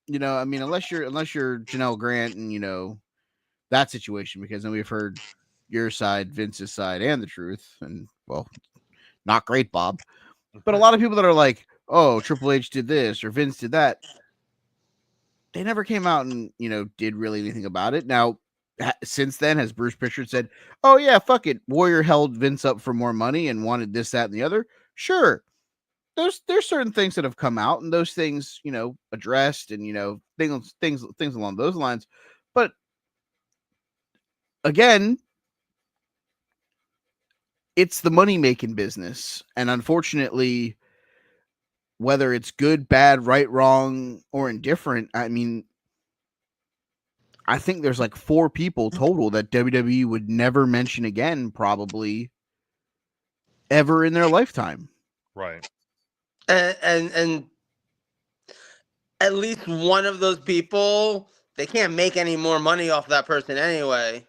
You know, I mean, unless you're Janelle Grant and that situation, because then we've heard your side, Vince's side, and the truth, and well, not great, Bob. But a lot of people that are like, oh, Triple H did this or Vince did that, they never came out and did really anything about it. Now, since then, has Bruce Prichard said, oh yeah, fuck it, Warrior held Vince up for more money and wanted this, that, and the other? Sure. There's certain things that have come out, and those things addressed, and things along those lines. But again, it's the money making business, and unfortunately, whether it's good, bad, right, wrong, or indifferent, I mean, I think there's like 4 people total that WWE would never mention again, probably ever in their lifetime. Right. And at least one of those people, they can't make any more money off that person anyway.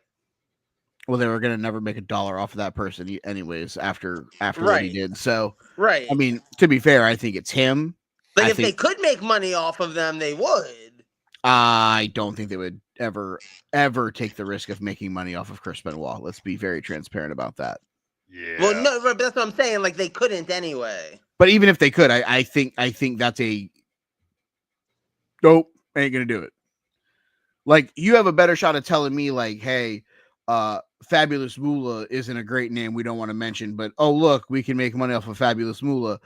Well, they were gonna never make $1 off of that person, anyways. After what he Right. did, so Right. I mean, to be fair, I think it's him. Like, if they could make money off of them, they would. I don't think they would ever take the risk of making money off of Chris Benoit. Let's be very transparent about that. Yeah. Well, no, but that's what I'm saying. Like, they couldn't anyway. But even if they could, I think that's a nope, ain't gonna do it. Like, you have a better shot of telling me, like, hey, Fabulous Moolah isn't a great name we don't want to mention, but oh look, we can make money off of Fabulous Moolah.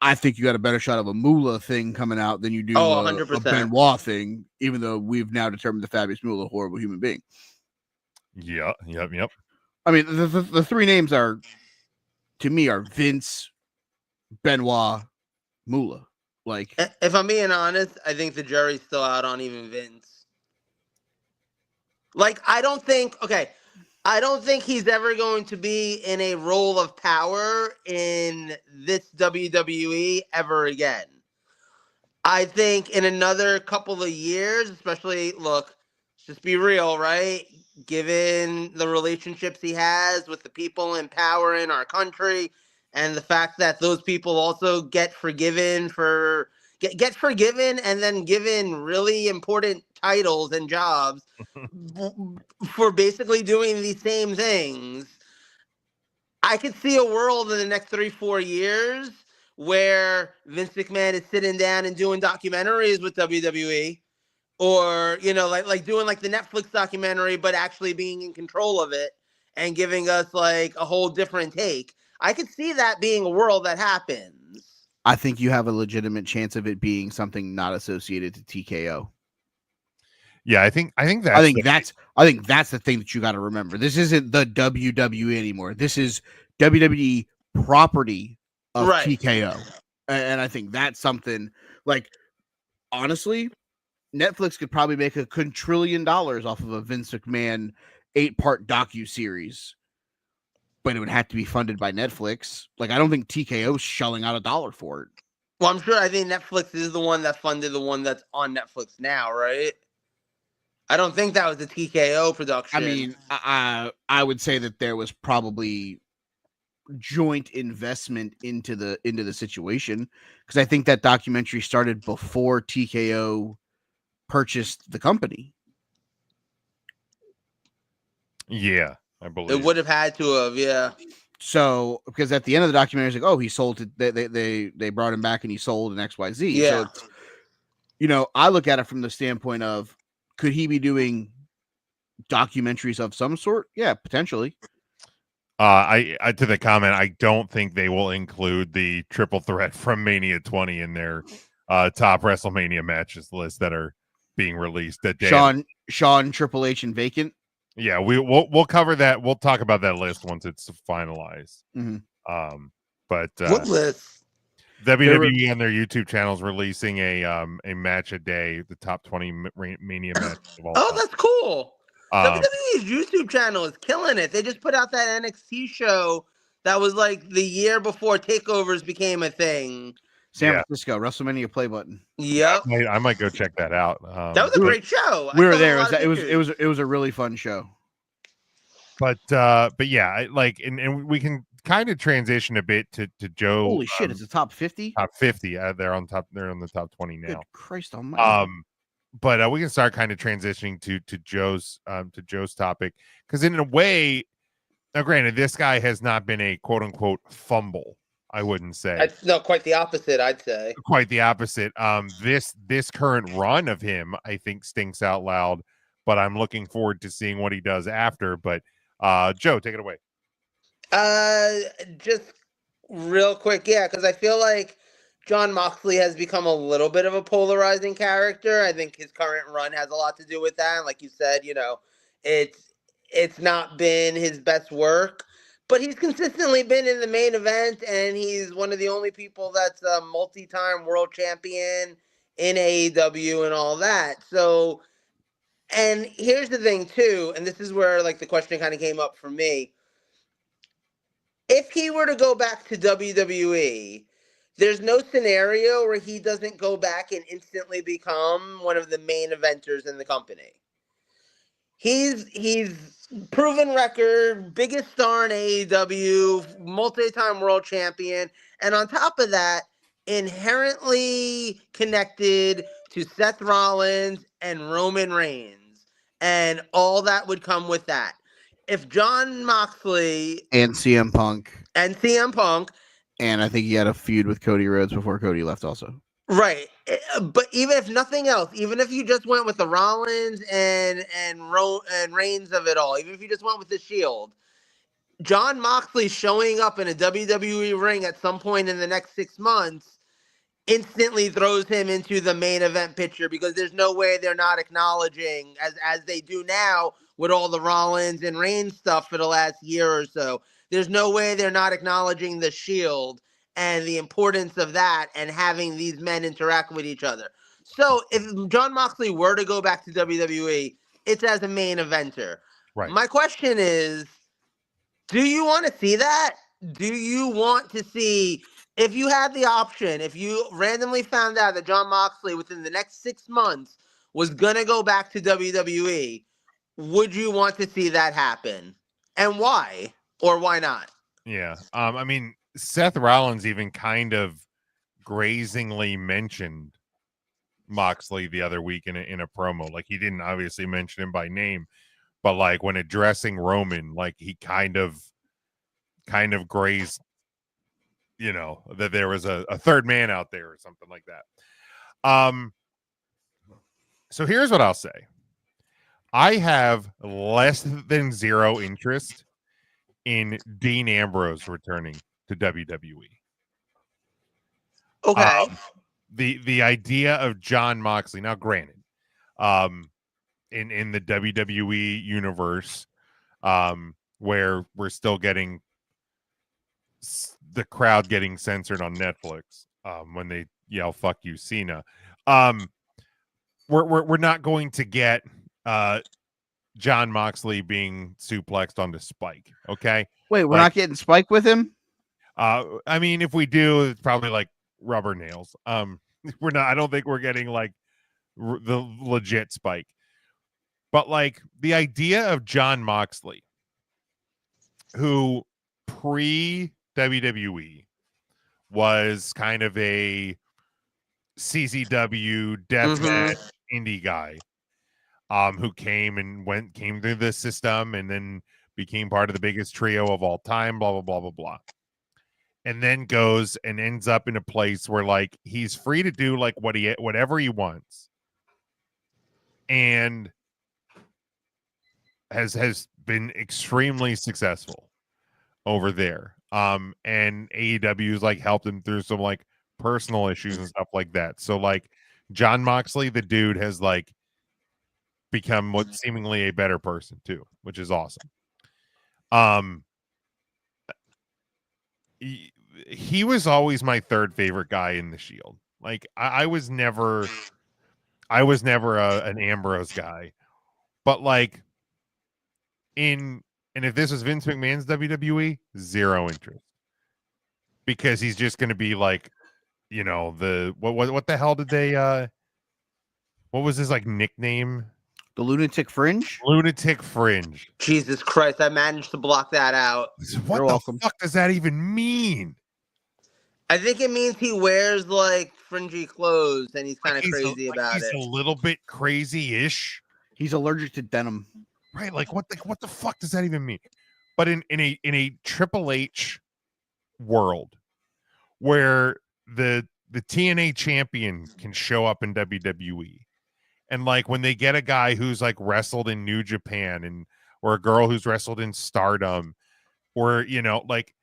I think you got a better shot of a Moolah thing coming out than you do a 100%. Benoit thing, even though we've now determined the Fabulous Moolah a horrible human being. Yeah. Yep. I mean, the 3 names are, to me, are Vince, Benoit, Moolah. Like, if I'm being honest, I think the jury's still out on even Vince. Like, I don't think he's ever going to be in a role of power in this WWE ever again. I think in another couple of years, especially, look, let's just be real, right? Given the relationships he has with the people in power in our country, and the fact that those people also get forgiven and then given really important titles and jobs for basically doing these same things. I could see a world in the next 3-4 years where Vince McMahon is sitting down and doing documentaries with WWE, or like doing like the Netflix documentary, but actually being in control of it and giving us like a whole different take. I could see that being a world that happens. I think you have a legitimate chance of it being something not associated to TKO. Yeah, I think that's the thing that you got to remember. This isn't the WWE anymore. This is WWE property of TKO. And I think that's something, like, honestly, Netflix could probably make $1 quadrillion off of a Vince McMahon 8-part docu-series, but it would have to be funded by Netflix. Like, I don't think TKO's shelling out $1 for it. Well, I'm sure. I think Netflix is the one that funded the one that's on Netflix now, right? I don't think that was the TKO production. I mean, I would say that there was probably joint investment into the situation, because I think that documentary started before TKO purchased the company. Yeah, I believe it would have had to have. Yeah. So, because at the end of the documentary, it's like, oh, he sold it. They brought him back and he sold an XYZ. Yeah. So, I look at it from the standpoint of, could he be doing documentaries of some sort? Yeah, potentially. I to the comment, I don't think they will include the triple threat from Mania 20 in their top WrestleMania matches list that are being released. That Shawn, Triple H, and Vacant. Yeah, we'll cover that. We'll talk about that list once it's finalized. Mm-hmm. But what list? WWE on their YouTube channel is releasing a match a day, the top 20 Mania matches of all time. That's cool. WWE's YouTube channel is killing it. They just put out that NXT show that was like the year before takeovers became a thing. San Yeah. Francisco, WrestleMania play button. Yep. I might go check that out. That was a we were- great show. We I were saw a there. lot of It was pictures. a really fun show. But yeah, like and we can kind of transition a bit to Joe. Holy shit! It's a top 50. Top 50. They're on top. They're on the top 20 now. Good Christ Almighty. But we can start kind of transitioning to Joe's topic, because in a way, now granted, this guy has not been a quote unquote fumble. I wouldn't say. No, quite the opposite. I'd say quite the opposite. This current run of him, I think, stinks out loud. But I'm looking forward to seeing what he does after. But Joe, take it away. just real quick, yeah, because I feel like Jon Moxley has become a little bit of a polarizing character. I think his current run has a lot to do with that. And like you said, it's not been his best work, but he's consistently been in the main event, and he's one of the only people that's a multi-time world champion in AEW and all that. So, and here's the thing too, and this is where like the question kind of came up for me. If he were to go back to WWE, there's no scenario where he doesn't go back and instantly become one of the main eventers in the company. He's proven record, biggest star in AEW, multi-time world champion, and on top of that, inherently connected to Seth Rollins and Roman Reigns, and all that would come with that. If Jon Moxley and CM Punk, and I think he had a feud with Cody Rhodes before Cody left also. Right. But even if nothing else, even if you just went with the Rollins and Reigns of it all, even if you just went with the Shield, Jon Moxley showing up in a WWE ring at some point in the next 6 months instantly throws him into the main event picture, because there's no way they're not acknowledging, as they do now with all the Rollins and Reigns stuff for the last year or so. There's no way they're not acknowledging the Shield and the importance of that and having these men interact with each other. So if Jon Moxley were to go back to WWE, it's as a main eventer. Right. My question is, do you want to see that? Do you want to see, if you had the option, if you randomly found out that Jon Moxley within the next 6 months was going to go back to WWE, would you want to see that happen? And why? Or why not? Yeah. I mean, Seth Rollins even kind of grazingly mentioned Moxley the other week in a promo. Like, he didn't obviously mention him by name, but like when addressing Roman, like he kind of grazed, that there was a third man out there or something like that. So here's what I'll say. I have less than zero interest in Dean Ambrose returning to WWE. Okay. The idea of Jon Moxley, now granted, in the WWE universe, where we're still getting the crowd getting censored on Netflix, when they yell "fuck you, Cena," we're not going to get Jon Moxley being suplexed onto Spike. Okay. Wait, we're not getting Spike with him? I mean, if we do, it's probably like rubber nails. We're not. I don't think we're getting like the legit Spike. But like the idea of Jon Moxley, who pre WWE was kind of a CZW deathmatch indie guy, who came through the system and then became part of the biggest trio of all time, blah, blah, blah, blah, blah. And then goes and ends up in a place where like he's free to do like whatever he wants. And has been extremely successful over there. And AEW's like helped him through some like personal issues and stuff like that. So like Jon Moxley, the dude, has like become what seemingly a better person too, which is awesome. He was always my third favorite guy in the Shield. Like I was never an Ambrose guy, but like and if this was Vince McMahon's WWE, zero interest, because he's just going to be like you know, the what the hell did they what was his like nickname? The Lunatic Fringe. Lunatic Fringe. Jesus Christ, I managed to block that out. What You're the welcome. fuck does that even mean? I think it means he wears like fringy clothes and he's kind of crazy about he's it. a little bit crazy-ish. He's allergic to denim. Right, like what the fuck does that even mean? But in a Triple H world where the TNA champion can show up in WWE, and like when they get a guy who's like wrestled in New Japan, and or a girl who's wrestled in Stardom, or you know, like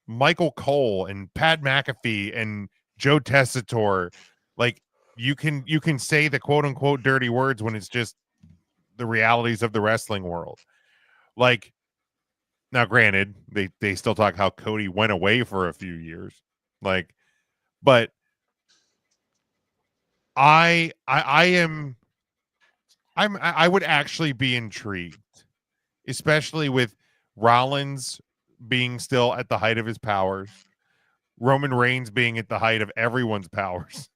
Michael Cole and Pat McAfee and Joe Tessitore, like you can say the quote unquote dirty words when it's just the realities of the wrestling world. Like, now granted, they still talk how Cody went away for a few years, like, but I would actually be intrigued, especially with Rollins being still at the height of his powers, Roman Reigns being at the height of everyone's powers.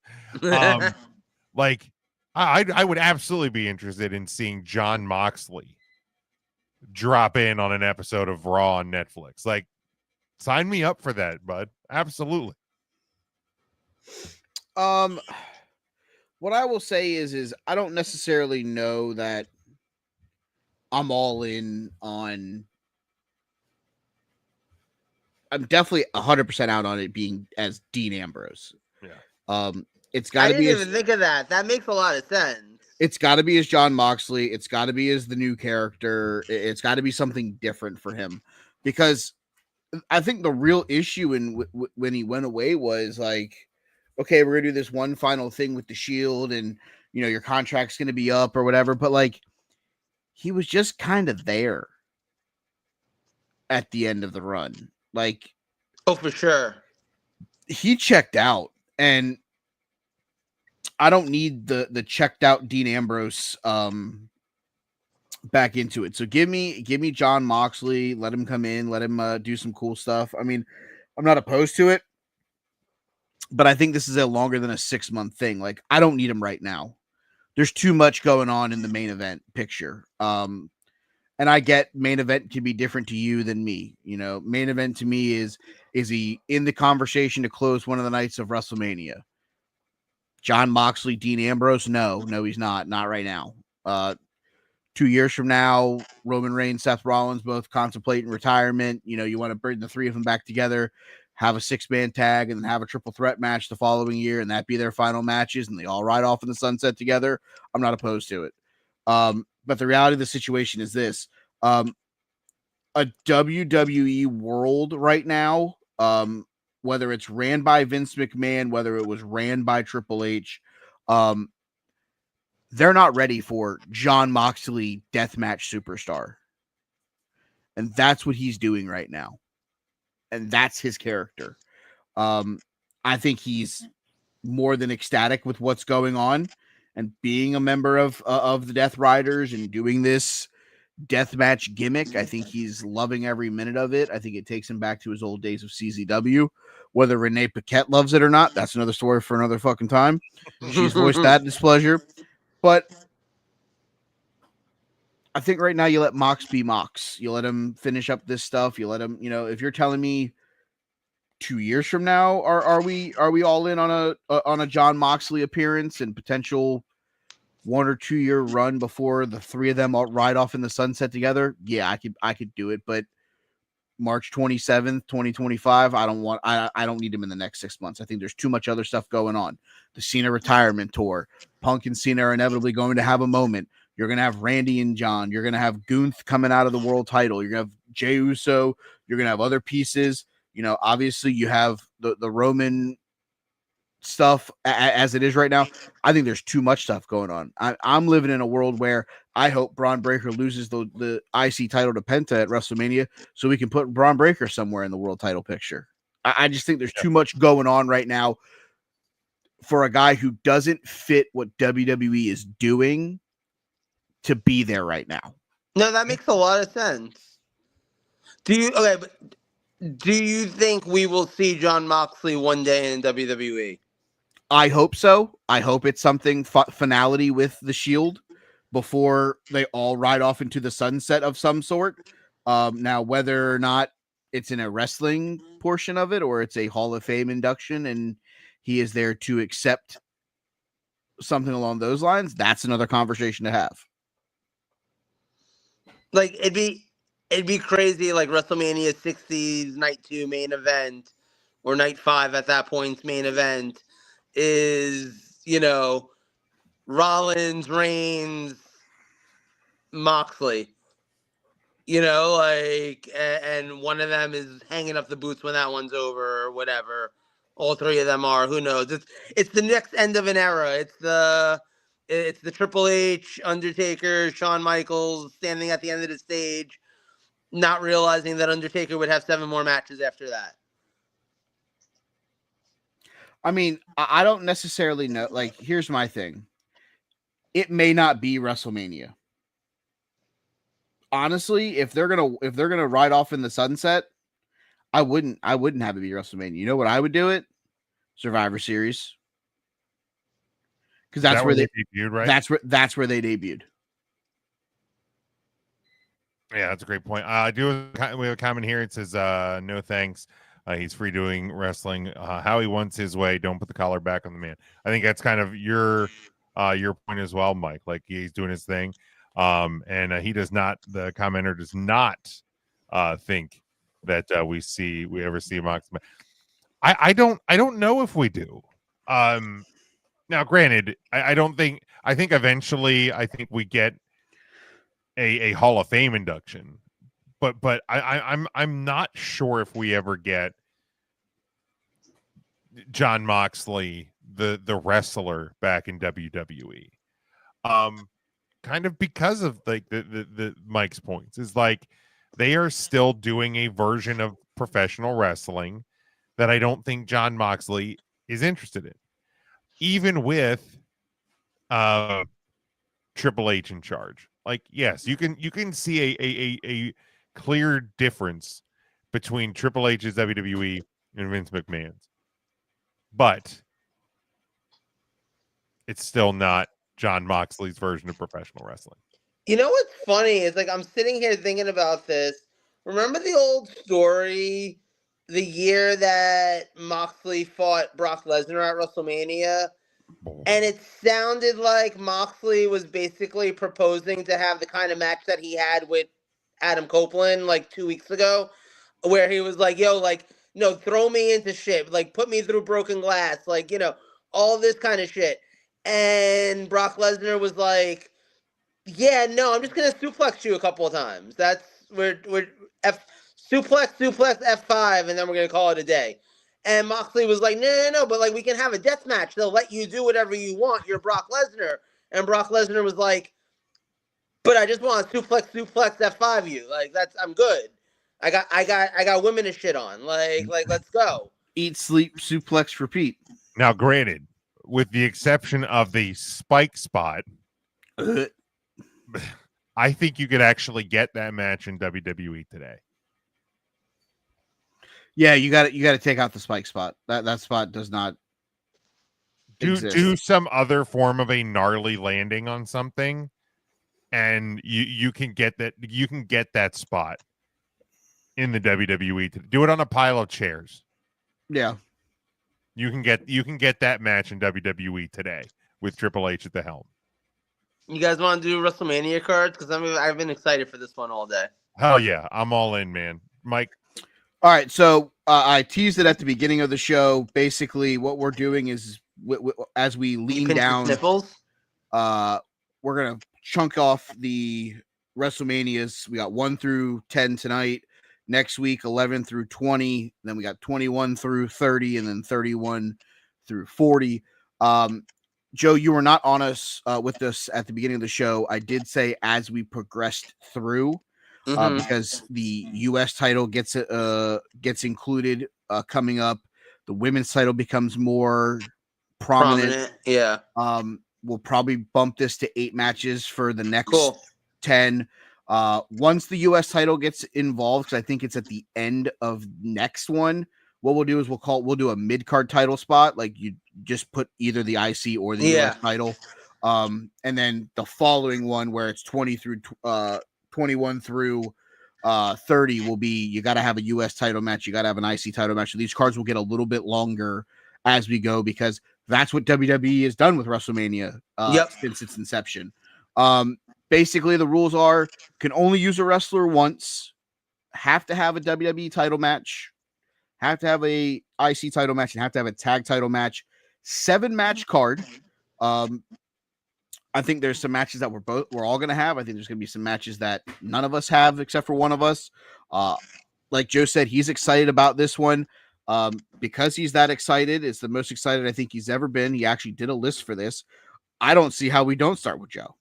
Like I would absolutely be interested in seeing Jon Moxley drop in on an episode of Raw on Netflix. Like, sign me up for that, bud. Absolutely. What I will say is I don't necessarily know that I'm all in on. I'm definitely 100% out on it being as Dean Ambrose. Yeah. It's got I to be. didn't even think of that. That makes a lot of sense. It's got to be as Jon Moxley. It's got to be as the new character. It's got to be something different for him, because I think the real issue when he went away was like, okay, we're gonna do this one final thing with the Shield, and you know your contract's gonna be up or whatever. But like, he was just kind of there at the end of the run. Like, Oh, for sure. he checked out, and I don't need the checked out Dean Ambrose back into it. So give me Jon Moxley, let him come in, let him do some cool stuff. I mean, I'm not opposed to it, but I think this is a longer than a 6-month thing. Like, I don't need him right now. There's too much going on in the main event picture. And I get main event can be different to you than me. You know, main event to me is he in the conversation to close one of the nights of WrestleMania? Jon Moxley, Dean Ambrose? No, he's not. Not right now. 2 years from now, Roman Reigns, Seth Rollins, both contemplating retirement. You know, you want to bring the three of them back together, have a 6-man tag, and then have a triple threat match the following year, and that be their final matches, and they all ride off in the sunset together. I'm not opposed to it. But the reality of the situation is this. A WWE world right now, whether it's ran by Vince McMahon, whether it was ran by Triple H, they're not ready for Jon Moxley deathmatch superstar. And that's what he's doing right now. And that's his character. I think he's more than ecstatic with what's going on, and being a member of the Death Riders and doing this deathmatch gimmick. I think he's loving every minute of it. I think it takes him back to his old days of CZW. Whether Renee Paquette loves it or not, that's another story for another fucking time. She's voiced that displeasure. But I think right now you let Mox be Mox. You let him finish up this stuff. You let him, you know, if you're telling me 2 years from now, are we all in on a Jon Moxley appearance and potential 1 or 2 year run before the three of them all ride off in the sunset together? Yeah, I could do it. But March 27th, 2025, I don't need him in the next 6 months. I think there's too much other stuff going on. The Cena retirement tour. Punk and Cena are inevitably going to have a moment. You're going to have Randy and John. You're going to have Gunther coming out of the world title. You're going to have Jey Uso. You're going to have other pieces. You know, obviously you have the Roman stuff as it is right now. I think there's too much stuff going on. I'm living in a world where I hope Braun Breaker loses the IC title to Penta at WrestleMania so we can put Braun Breaker somewhere in the world title picture. I just think there's too much going on right now for a guy who doesn't fit what WWE is doing to be there right now. No, that makes a lot of sense. Do you okay? But Do you think we will see Jon Moxley one day in WWE? I hope so. I hope it's something finality with the Shield before they all ride off into the sunset of some sort. Now, whether or not it's in a wrestling portion of it or it's a Hall of Fame induction and he is there to accept something along those lines, that's another conversation to have. Like it'd be crazy, like WrestleMania 60's night 2 main event or night 5 at that point's main event is, Rollins, Reigns, Moxley. And one of them is hanging up the boots when that one's over or whatever. All three of them are. Who knows? It's the next end of an era. It's the Triple H, Undertaker, Shawn Michaels standing at the end of the stage, not realizing that Undertaker would have 7 more matches after that. I mean, I don't necessarily know. Like, here's my thing. It may not be WrestleMania. Honestly, if they're gonna ride off in the sunset, I wouldn't have it be WrestleMania. You know what I would do it? Survivor Series. Because that's where they debuted, right? That's where they debuted. Yeah, that's a great point. We have a comment here. It says, no thanks. He's free doing wrestling. How he wants his way. Don't put the collar back on the man. I think that's kind of your point as well, Mike. Like, he's doing his thing. And he does not, the commenter does not think that we ever see Mox. I don't know if we do. Now, granted, I think eventually we get a Hall of Fame induction, but I'm not sure if we ever get Jon Moxley, the wrestler, back in WWE. Kind of because of like the Mike's points is like they are still doing a version of professional wrestling that I don't think Jon Moxley is interested in, even with Triple H in charge. Like, yes, you can see a clear difference between Triple H's WWE and Vince McMahon's, but it's still not Jon Moxley's version of professional wrestling. You know what's funny is, like, I'm sitting here thinking about this. Remember the old story, the year that Moxley fought Brock Lesnar at WrestleMania? And it sounded like Moxley was basically proposing to have the kind of match that he had with Adam Copeland like 2 weeks ago, where he was like, yo, like, no, throw me into shit. Like, put me through broken glass. Like, all this kind of shit. And Brock Lesnar was like, yeah, no, I'm just going to suplex you a couple of times. That's, we're suplex, F5, and then we're going to call it a day. And Moxley was like, no, but like we can have a death match. They'll let you do whatever you want. You're Brock Lesnar. And Brock Lesnar was like, but I just want to suplex F5 you. Like, I'm good. I got women to shit on. Like let's go. Eat, sleep, suplex, repeat. Now, granted, with the exception of the spike spot, I think you could actually get that match in WWE today. Yeah, you got to take out the spike spot. That spot does not exist. Do some other form of a gnarly landing on something, and you can get that. You can get that spot in the WWE. To do it on a pile of chairs. Yeah, you can get that match in WWE today with Triple H at the helm. You guys want to do WrestleMania cards? Because I've been excited for this one all day. Hell yeah, I'm all in, man. Mike. All right, so I teased it at the beginning of the show. Basically, what we're doing is as we lean down, we're gonna chunk off the WrestleManias. We got 1 through 10 tonight. Next week, 11 through 20. Then we got 21 through 30, and then 31 through 40. Joe, you were not on us with us at the beginning of the show. I did say as we progressed through. Because the U.S. title gets included coming up. The women's title becomes more prominent. Yeah. We'll probably bump this to 8 matches for the next 10. Once the U.S. title gets involved, because I think it's at the end of next one, what we'll do is we'll do a mid-card title spot. Like you just put either the IC or the U.S. title. And then the following one where it's 21 through 30 will be, you got to have a U.S. title match. You got to have an IC title match. So these cards will get a little bit longer as we go, because that's what WWE has done with WrestleMania since its inception. Basically, the rules are can only use a wrestler once, have to have a WWE title match, have to have a IC title match, and have to have a tag title match. 7-match card. I think there's some matches that we're all going to have. I think there's going to be some matches that none of us have except for one of us. Like Joe said, he's excited about this one. Because he's that excited, it's the most excited I think he's ever been. He actually did a list for this. I don't see how we don't start with Joe.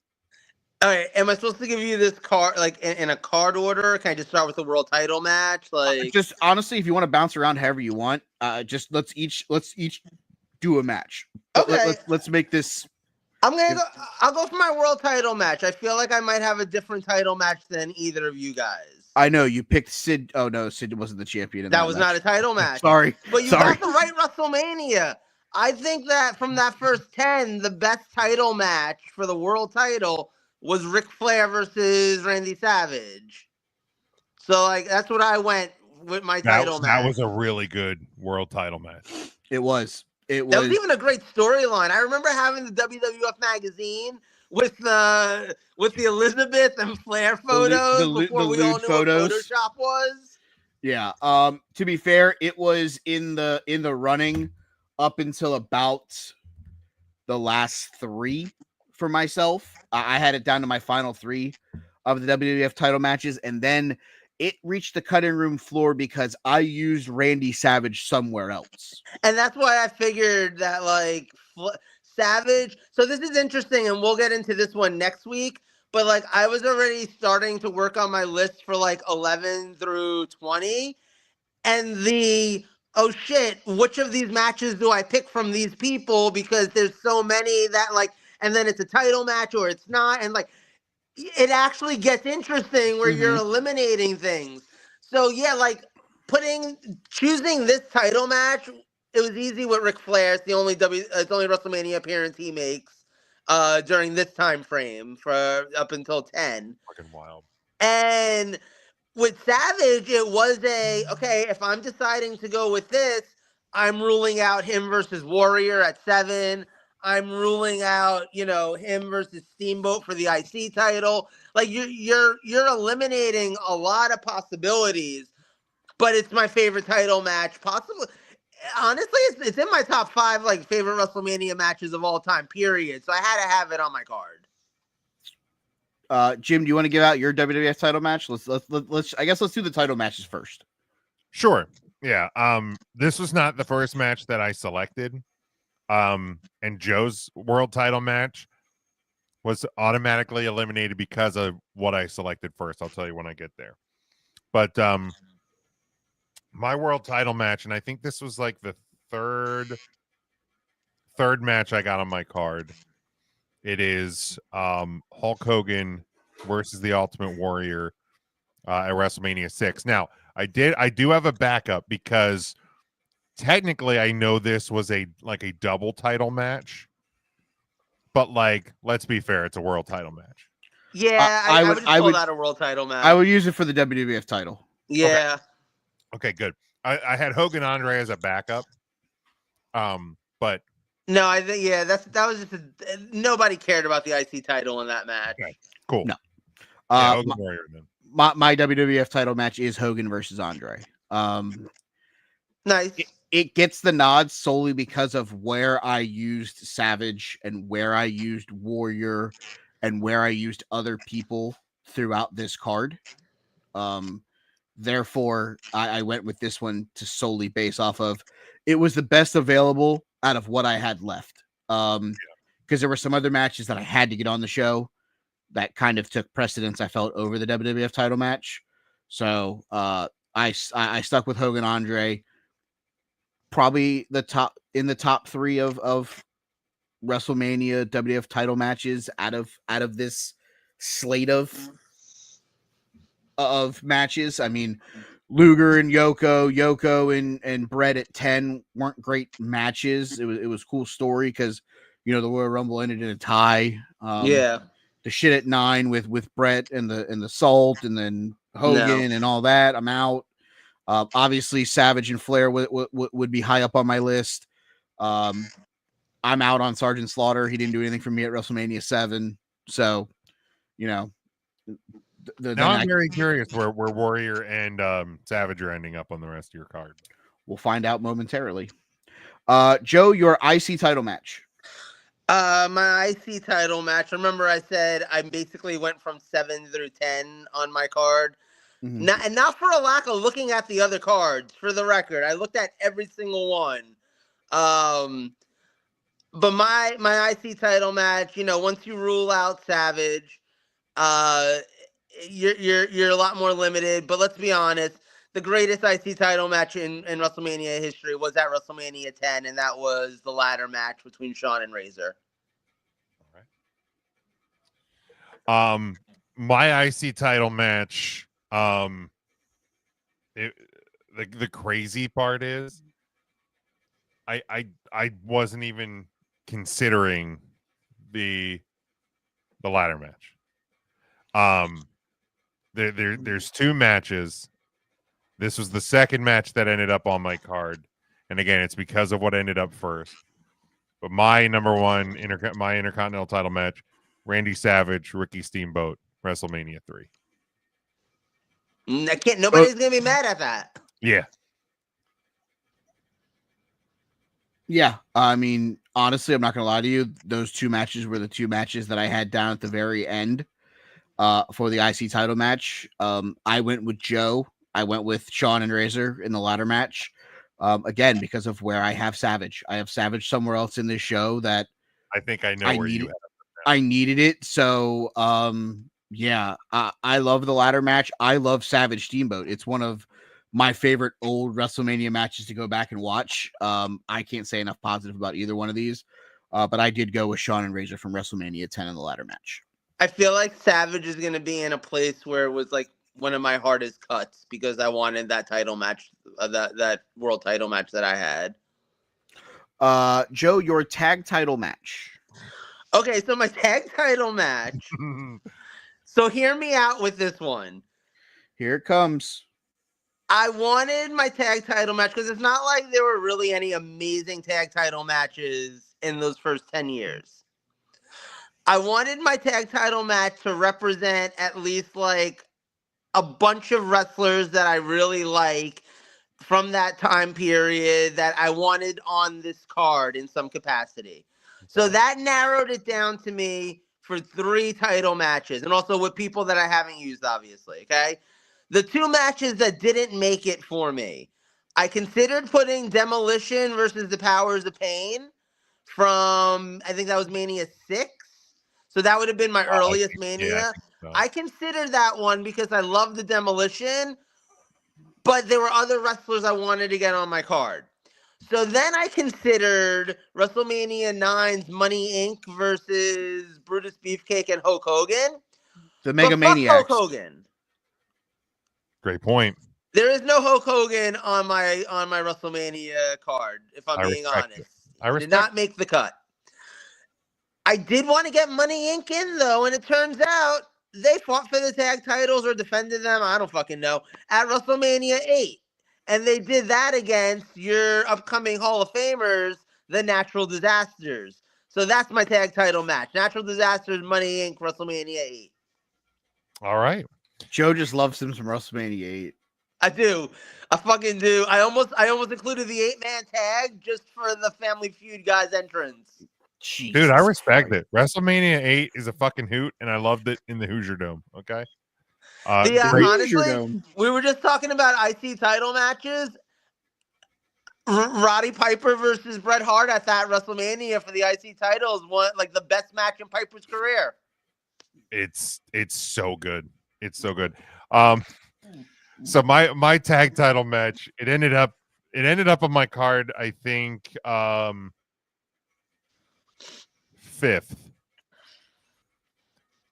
All right, am I supposed to give you this card like in a card order? Can I just start with the world title match? Like, just honestly, if you want to bounce around however you want, just let's each do a match. Okay, Let's make this. I'll go for my world title match. I feel like I might have a different title match than either of you guys. I know you picked Sid. Oh no, Sid wasn't the champion. That was not a title match. Sorry, but you got the right WrestleMania. I think that from that first 10, the best title match for the world title was Ric Flair versus Randy Savage. So like that's what I went with my title match. That was a really good world title match. It was. That was even a great storyline. I remember having the WWF magazine with the Elizabeth and Flair photos before we all knew what Photoshop was. Yeah. To be fair, it was in the running up until about the last 3 for myself. I had it down to my final 3 of the WWF title matches, and then it reached the cutting room floor because I used Randy Savage somewhere else. And that's why I figured that, like, Savage. So this is interesting, and we'll get into this one next week. But, like, I was already starting to work on my list for, like, 11 through 20. And oh, shit, which of these matches do I pick from these people? Because there's so many that, like, and then it's a title match or it's not. And, like, it actually gets interesting where you're eliminating things. So yeah, like choosing this title match, it was easy with Ric Flair. It's the only WrestleMania appearance he makes during this time frame for up until 10. Fucking wild. And with Savage, it was okay, if I'm deciding to go with this, I'm ruling out him versus Warrior at 7. I'm ruling out, him versus Steamboat for the IC title. Like you're eliminating a lot of possibilities, but it's my favorite title match. Possibly, honestly, it's in my top 5 like favorite WrestleMania matches of all time. Period. So I had to have it on my card. Jim, do you want to give out your WWF title match? Let's do the title matches first. Sure. Yeah. This was not the first match that I selected. And Joe's world title match was automatically eliminated because of what I selected first. I'll tell you when I get there. But my world title match, and I think this was like the third match I got on my card. It is Hulk Hogan versus the Ultimate Warrior at WrestleMania 6. Now, I do have a backup because technically I know this was a double title match, but like, let's be fair, it's a world title match. Yeah, I would just call that a world title match. I would use it for the WWF title. Yeah. Okay, good. I had Hogan Andre as a backup. But no, I think that was just nobody cared about the IC title in that match. Okay, cool. No. Hogan Warrior then. My WWF title match is Hogan versus Andre. Nice. It gets the nod solely because of where I used Savage and where I used Warrior and where I used other people throughout this card. Therefore, I went with this one to solely base off of it was the best available out of what I had left. Because there were some other matches that I had to get on the show that kind of took precedence, I felt, over the WWF title match. So I stuck with Hogan Andre. Probably the top 3 of WrestleMania WWF title matches out of this slate of of matches. I mean, Luger and Yoko and Brett at 10 weren't great matches. It was a cool story because the Royal Rumble ended in a tie. Yeah. The shit at 9 with Brett and the Salt and then Hogan and all that. I'm out. Obviously, Savage and Flair would be high up on my list. I'm out on Sergeant Slaughter. He didn't do anything for me at WrestleMania 7. So, now I'm very curious where Warrior and Savage are ending up on the rest of your card. We'll find out momentarily. Joe, your IC title match. My IC title match. Remember, I said I basically went from 7 through 10 on my card. Mm-hmm. Not for a lack of looking at the other cards. For the record, I looked at every single one. But my IC title match, once you rule out Savage, you're a lot more limited. But let's be honest, the greatest IC title match in WrestleMania history was at WrestleMania 10, and that was the ladder match between Shawn and Razor. All right. My IC title match. The crazy part is, I wasn't even considering the ladder match. There's 2 matches. This was the second match that ended up on my card, and again, it's because of what ended up first. But my number one my Intercontinental title match, Randy Savage, Ricky Steamboat, WrestleMania 3. Nobody's gonna be mad at that. Yeah. Yeah, I mean, honestly, I'm not gonna lie to you. Those 2 matches were the 2 matches that I had down at the very end for the IC title match. I went with Joe. I went with Shawn and Razor in the ladder match. Again, because of where I have Savage. I have Savage somewhere else in this show that I think I know where you have it. I needed it. So, yeah, I love the ladder match. I love Savage Steamboat. It's one of my favorite old WrestleMania matches to go back and watch. I can't say enough positive about either one of these, but I did go with Shawn and Razor from WrestleMania 10 in the ladder match. I feel like Savage is going to be in a place where it was like one of my hardest cuts because I wanted that title match, that world title match that I had. Joe, your tag title match. Okay, so my tag title match. So hear me out with this one. Here it comes. I wanted my tag title match because it's not like there were really any amazing tag title matches in those first 10 years. I wanted my tag title match to represent at least like a bunch of wrestlers that I really like from that time period that I wanted on this card in some capacity. So that narrowed it down to me for 3 title matches, and also with people that I haven't used, obviously, okay? The 2 matches that didn't make it for me, I considered putting Demolition versus the Powers of Pain from, I think that was Mania 6. So that would have been my earliest Mania. I considered that one because I love the Demolition, but there were other wrestlers I wanted to get on my card. So then I considered WrestleMania 9's Money Inc. versus Brutus Beefcake and Hulk Hogan. The Mega Maniacs. Hulk Hogan. Great point. There is no Hulk Hogan on my WrestleMania card, if I'm being honest. I did not make the cut. I did want to get Money Inc. in, though, and it turns out they fought for the tag titles or defended them, I don't fucking know, at WrestleMania 8. And they did that against your upcoming Hall of Famers, the Natural Disasters. So that's my tag title match. Natural Disasters, Money Inc., WrestleMania 8. All right. Joe just loves him from WrestleMania 8. I do. I fucking do. I almost included the 8-man tag just for the Family Feud guy's entrance. Jesus Dude, I respect it. WrestleMania 8 is a fucking hoot, and I loved it in the Hoosier Dome. Okay. Honestly, we were just talking about IC title matches. Roddy Piper versus Bret Hart at that WrestleMania for the IC titles, one like the best match in Piper's career. It's so good. It's so good. So my tag title match, it ended up on my card, I think 5th.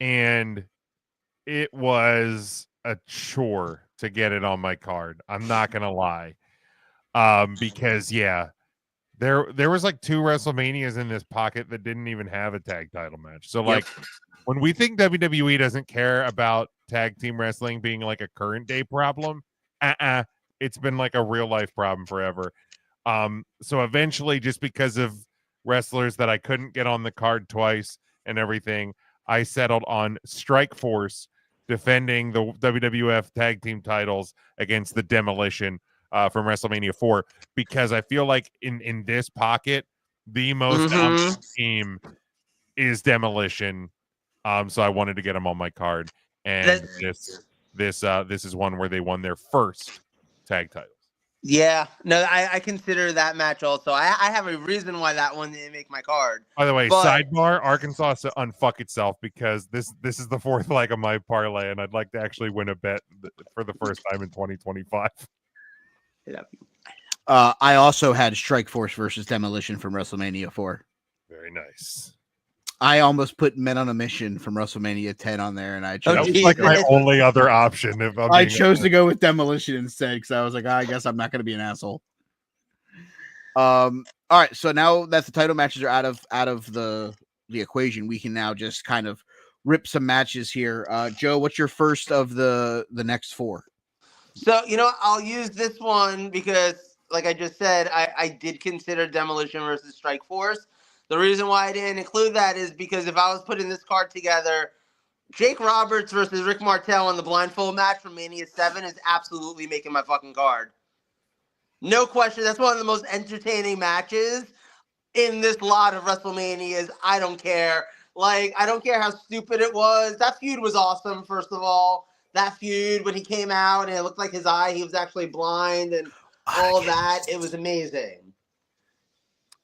And it was a chore to get it on my card. I'm not gonna lie. Because there was like 2 WrestleManias in this pocket that didn't even have a tag title match. So like when we think WWE doesn't care about tag team wrestling being like a current day problem, it's been like a real life problem forever. So eventually, just because of wrestlers that I couldn't get on the card twice and everything, I settled on Strike Force defending the WWF tag team titles against the Demolition from WrestleMania 4, because I feel like in this pocket, the most dominant team is Demolition. So I wanted to get them on my card, and this is one where they won their first tag titles. Yeah, no, I consider that match also. I have a reason why that one didn't make my card. By the way, But- sidebar: Arkansas has to unfuck itself because this is the 4th leg of my parlay, and I'd like to actually win a bet for the first time in 2025. I also had Strike Force versus Demolition from WrestleMania 4. Very nice. I almost put Men on a Mission from WrestleMania 10 on there, and I chose, That was like my only other option. If I chose to go with Demolition instead because I was like, I guess I'm not going to be an asshole. All right, so now that the title matches are out of the equation, we can now just kind of rip some matches here. Joe, what's your first of the next 4? So, I'll use this one because, like I just said, I did consider Demolition versus Strike Force. The reason why I didn't include that is because if I was putting this card together, Jake Roberts versus Rick Martel in the blindfold match from Mania 7 is absolutely making my fucking card. No question. That's one of the most entertaining matches in this lot of WrestleManias. I don't care. Like, I don't care how stupid it was. That feud was awesome, first of all. That feud when he came out and it looked like his eye, he was actually blind and all that. It was amazing.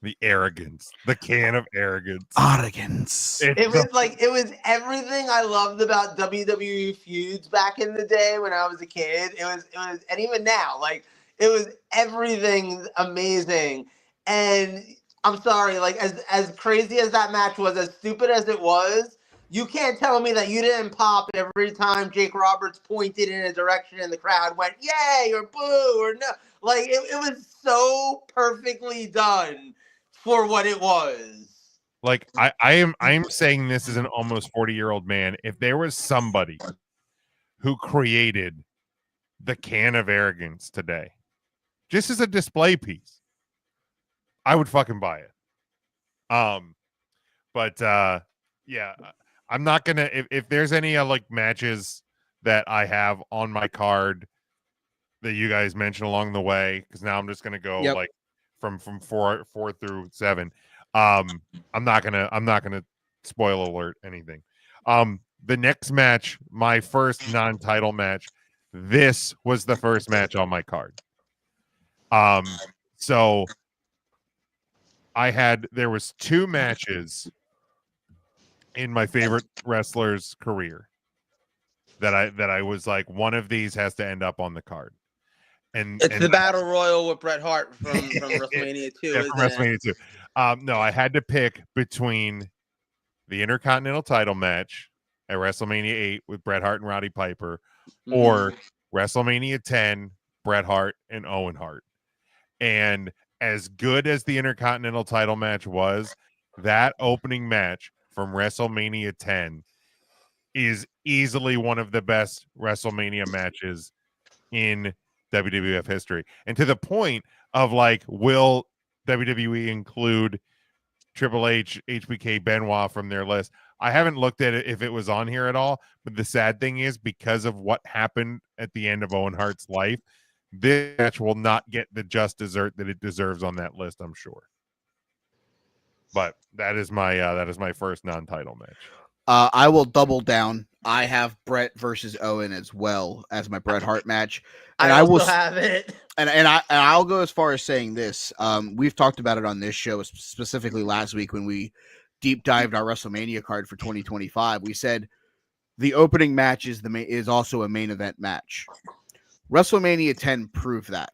The arrogance, the can of arrogance. Arrogance. It was everything I loved about WWE feuds back in the day when I was a kid. It was, and even now, like, it was everything amazing. And I'm sorry, like, as crazy as that match was, as stupid as it was, you can't tell me that you didn't pop every time Jake Roberts pointed in a direction and the crowd went, yay, or boo, or no. Like, it was so perfectly done for what it was. Like I'm saying this as an almost 40-year-old man. If there was somebody who created the can of arrogance today, just as a display piece, I would fucking buy it. But yeah, I'm not gonna. If there's any like matches that I have on my card that you guys mentioned along the way, because now I'm just gonna go like from 4 through 7. I'm not gonna spoil alert anything. The next match, my first non-title match, this was the first match on my card. So there was 2 matches in my favorite wrestler's career that I was like, one of these has to end up on the card. And it's the Battle Royal with Bret Hart from WrestleMania 2. Yeah, from WrestleMania 2. No, I had to pick between the Intercontinental title match at WrestleMania 8 with Bret Hart and Roddy Piper, or WrestleMania 10, Bret Hart and Owen Hart. And as good as the Intercontinental title match was, that opening match from WrestleMania 10 is easily one of the best WrestleMania matches in WWF history. And to the point of like, will WWE include Triple H, HBK, Benoit from their list? I haven't looked at it if it was on here at all, but the sad thing is, because of what happened at the end of Owen Hart's life, this match will not get the just dessert that it deserves on that list, I'm sure. But that is my first non-title match. I will double down. I have Bret versus Owen as well as my Bret Hart match, and I also have it. And I'll go as far as saying this. We've talked about it on this show, specifically last week when we deep dived our WrestleMania card for 2025. We said the opening match is also a main event match. WrestleMania 10 proved that.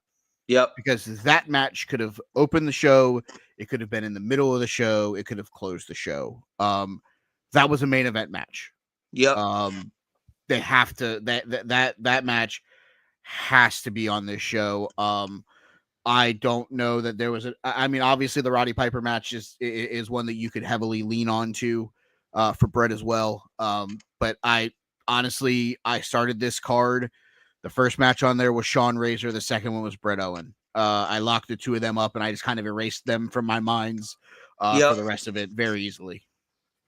Yep. Because that match could have opened the show. It could have been in the middle of the show. It could have closed the show. That was a main event match. Yep. they have to that match has to be on this show. I don't know that there was I mean, obviously the Roddy Piper match is one that you could heavily lean on to for Brett as well. But I started this card. The first match on there was Sean Razor. The second one was Brett Owen. I locked the two of them up and I just kind of erased them from my minds for the rest of it very easily.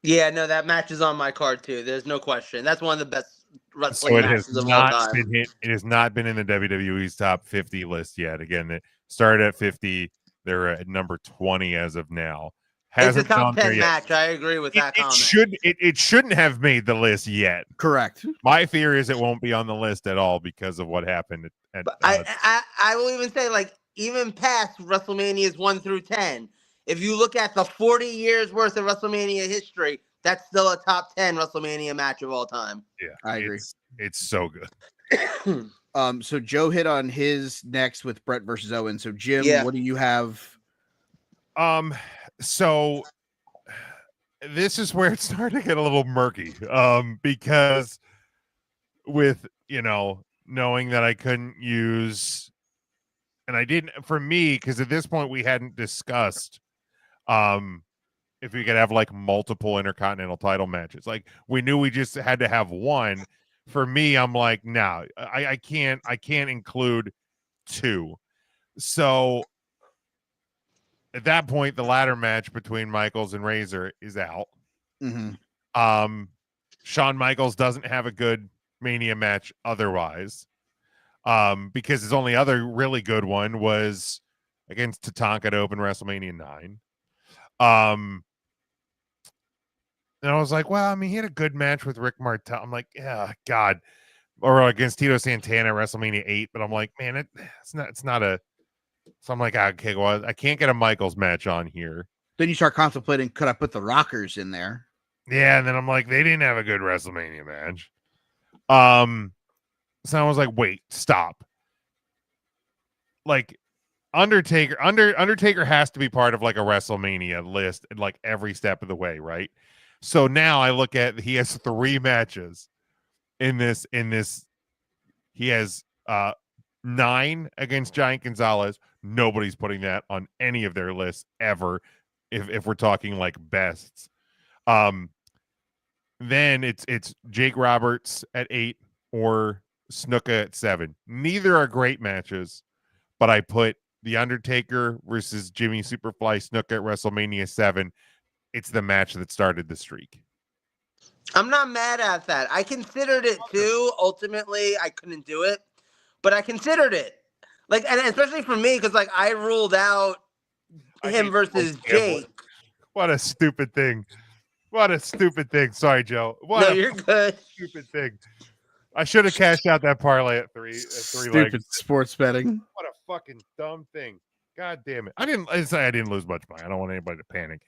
Yeah, no, that match is on my card too. There's no question. That's one of the best wrestling So it has matches of all not time. been hit. It has not been in the WWE's top 50 list yet. Again, it started at 50. They're at number 20 as of now. It's a Hasn't gone top 10 there yet. match. I agree with that comment. It shouldn't have made the list yet. Correct. My theory is it won't be on the list at all because of what happened. But I will even say, like, even past WrestleManias 1 through 10, if you look at the 40 years worth of WrestleMania history, that's still a top 10 WrestleMania match of all time. Yeah, I agree. It's so good. So Joe hit on his next with Brett versus Owen. So Jim, what do you have? So this is where it started to get a little murky. Because with, knowing that I couldn't use, and I didn't, for me, because at this point we hadn't discussed if we could have like multiple intercontinental title matches. Like we knew we just had to have one. For me, I'm like, no, I can't include two. So at that point, the ladder match between Michaels and Razor is out. Mm-hmm. Shawn Michaels doesn't have a good Mania match otherwise. Because his only other really good one was against Tatanka to open WrestleMania 9. And I was like, well, I mean, he had a good match with Rick Martel. I'm like, yeah, God. Or against Tito Santana at WrestleMania 8. But I'm like, man, it's not a. So I'm like, okay, well, I can't get a Michaels match on here. Then you start contemplating, could I put the Rockers in there? Yeah, and then I'm like, they didn't have a good WrestleMania match. So I was like, wait, stop. Like, Undertaker has to be part of like a WrestleMania list in like every step of the way, right? So now I look at, he has 3 matches in this. He has 9 against Giant Gonzalez. Nobody's putting that on any of their lists ever. If we're talking like bests. Then it's Jake Roberts at 8 or Snuka at 7. Neither are great matches, but I put The Undertaker versus Jimmy Superfly Snuka at WrestleMania 7. It's the match that started the streak. I'm not mad at that. I considered it too. Ultimately, I couldn't do it, but I considered it. Like, and especially for me, because like I ruled out him versus Jake. What a stupid thing. Sorry, Joe. You're good. Stupid thing. I should have cashed out that parlay at 3 Stupid legs. sports betting. What a fucking dumb thing. God damn it. I didn't lose much money. I don't want anybody to panic.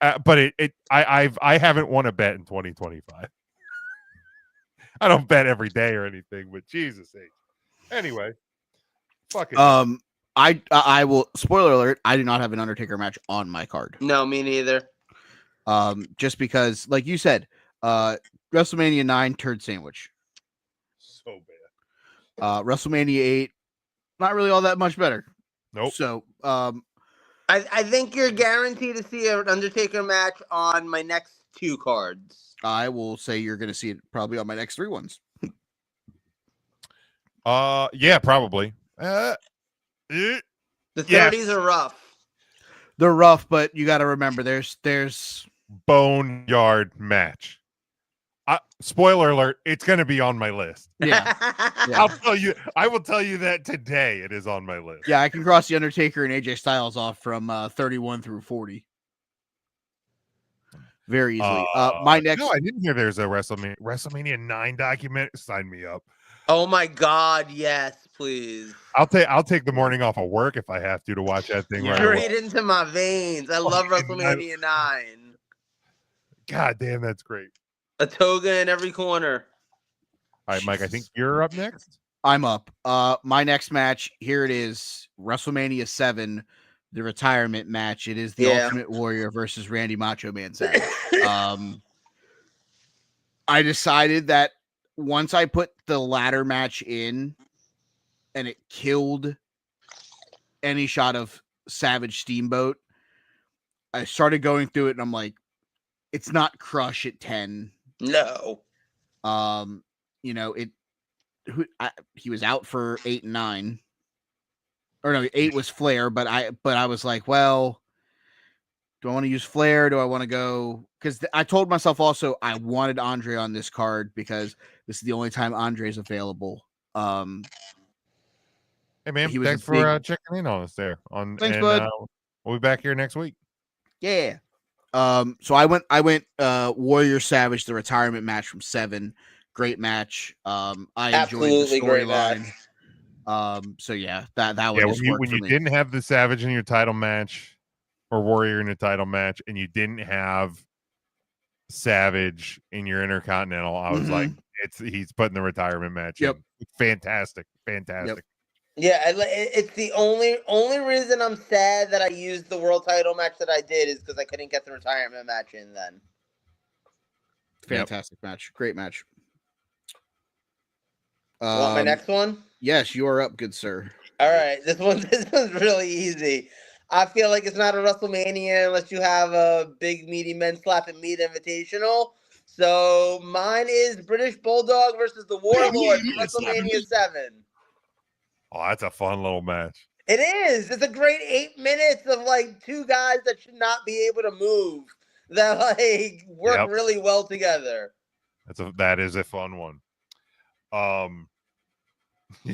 But I haven't won a bet in 2025. I don't bet every day or anything, but Jesus H. Anyway, fucking I will, spoiler alert, I do not have an Undertaker match on my card. No, me neither. Just because, like you said, WrestleMania 9 turd sandwich. So bad. WrestleMania 8, not really all that much better. Nope. So I think you're guaranteed to see an Undertaker match on my next 2 cards. I will say you're going to see it probably on my next 3 ones. Yeah, probably. The 30s are rough. They're rough, but you got to remember there's boneyard match. Spoiler alert, it's going to be on my list. Yeah. I will tell you that today it is on my list. Yeah, I can cross the Undertaker and AJ Styles off from 31 through 40. Very easily. My next. No, I didn't hear there's a WrestleMania 9 document. Sign me up. Oh my God, yes, please. I'll take the morning off of work if I have to watch that thing. Straight into my veins. I love WrestleMania 9. God damn, that's great. A toga in every corner. All right, Mike, I think you're up next. I'm up. My next match, here it is. WrestleMania 7, the retirement match. It is the Ultimate Warrior versus Randy Macho Man Savage. I decided that once I put the ladder match in and it killed any shot of Savage Steamboat, I started going through it and I'm like, it's not Crush at 10. No. He was out for 8 and 9. Or no, 8 was Flair, but I was like, well, do I want to use Flair? Do I want to go? Because I told myself also I wanted Andre on this card because this is the only time Andre is available. Hey man, he was thanks a for big- checking in on us there. Thanks, bud. We'll be back here next week. Yeah. So I went Warrior Savage, the retirement match from 7. Great match. I enjoyed Absolutely the great storyline. match. So yeah, that one just worked when for you me. didn't have the Savage in your title match or Warrior in your title match, and you didn't have Savage in your Intercontinental, I was like, he's putting the retirement match Yep. in. Fantastic. Yep. Yeah, it's the only reason I'm sad that I used the world title match that I did is because I couldn't get the retirement match in then. Fantastic match. Great match. Want my next one? Yes, you are up, good sir. All right, this one's really easy. I feel like it's not a WrestleMania unless you have a big meaty men slap and meat invitational. So mine is British Bulldog versus the Warlord from WrestleMania 7. Oh, that's a fun little match. It is. It's a great 8 minutes of like two guys that should not be able to move that like work really well together. That is a fun one.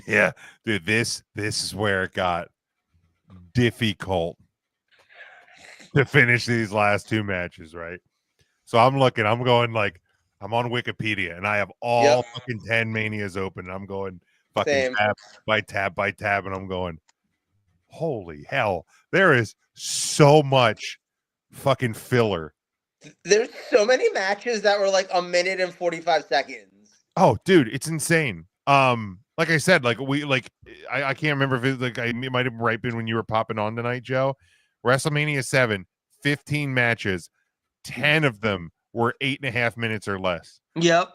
Yeah, dude, this is where it got difficult to finish these last 2 matches, right? So I'm going like I'm on Wikipedia and I have all fucking 10 manias open and I'm going fucking tab by tab by tab and I'm going, holy hell, there is so much fucking filler. There's so many matches that were like a minute and 45 seconds. Oh, dude, it's insane. Like I said, like I can't remember if it, like it might have right been when you were popping on tonight, Joe. WrestleMania 7, 15 matches, 10 of them were 8.5 minutes or less. Yep.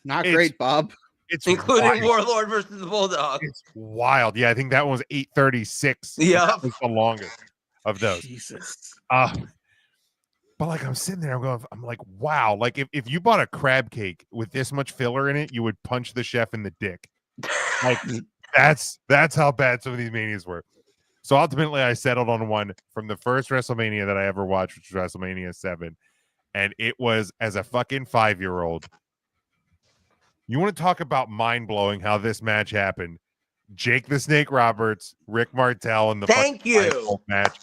Not great, Bob. It's including wild. Warlord versus the Bulldog. It's wild. Yeah, I think that one was 8:36. Yeah, that was the longest of those. Jesus. But like I'm sitting there, I'm like, wow. Like if you bought a crab cake with this much filler in it, you would punch the chef in the dick. Like that's how bad some of these manias were. So ultimately, I settled on one from the first WrestleMania that I ever watched, which was WrestleMania 7, and it was as a fucking 5-year-old. You want to talk about mind blowing how this match happened? Jake the Snake Roberts, Rick Martel, and the Thank you match.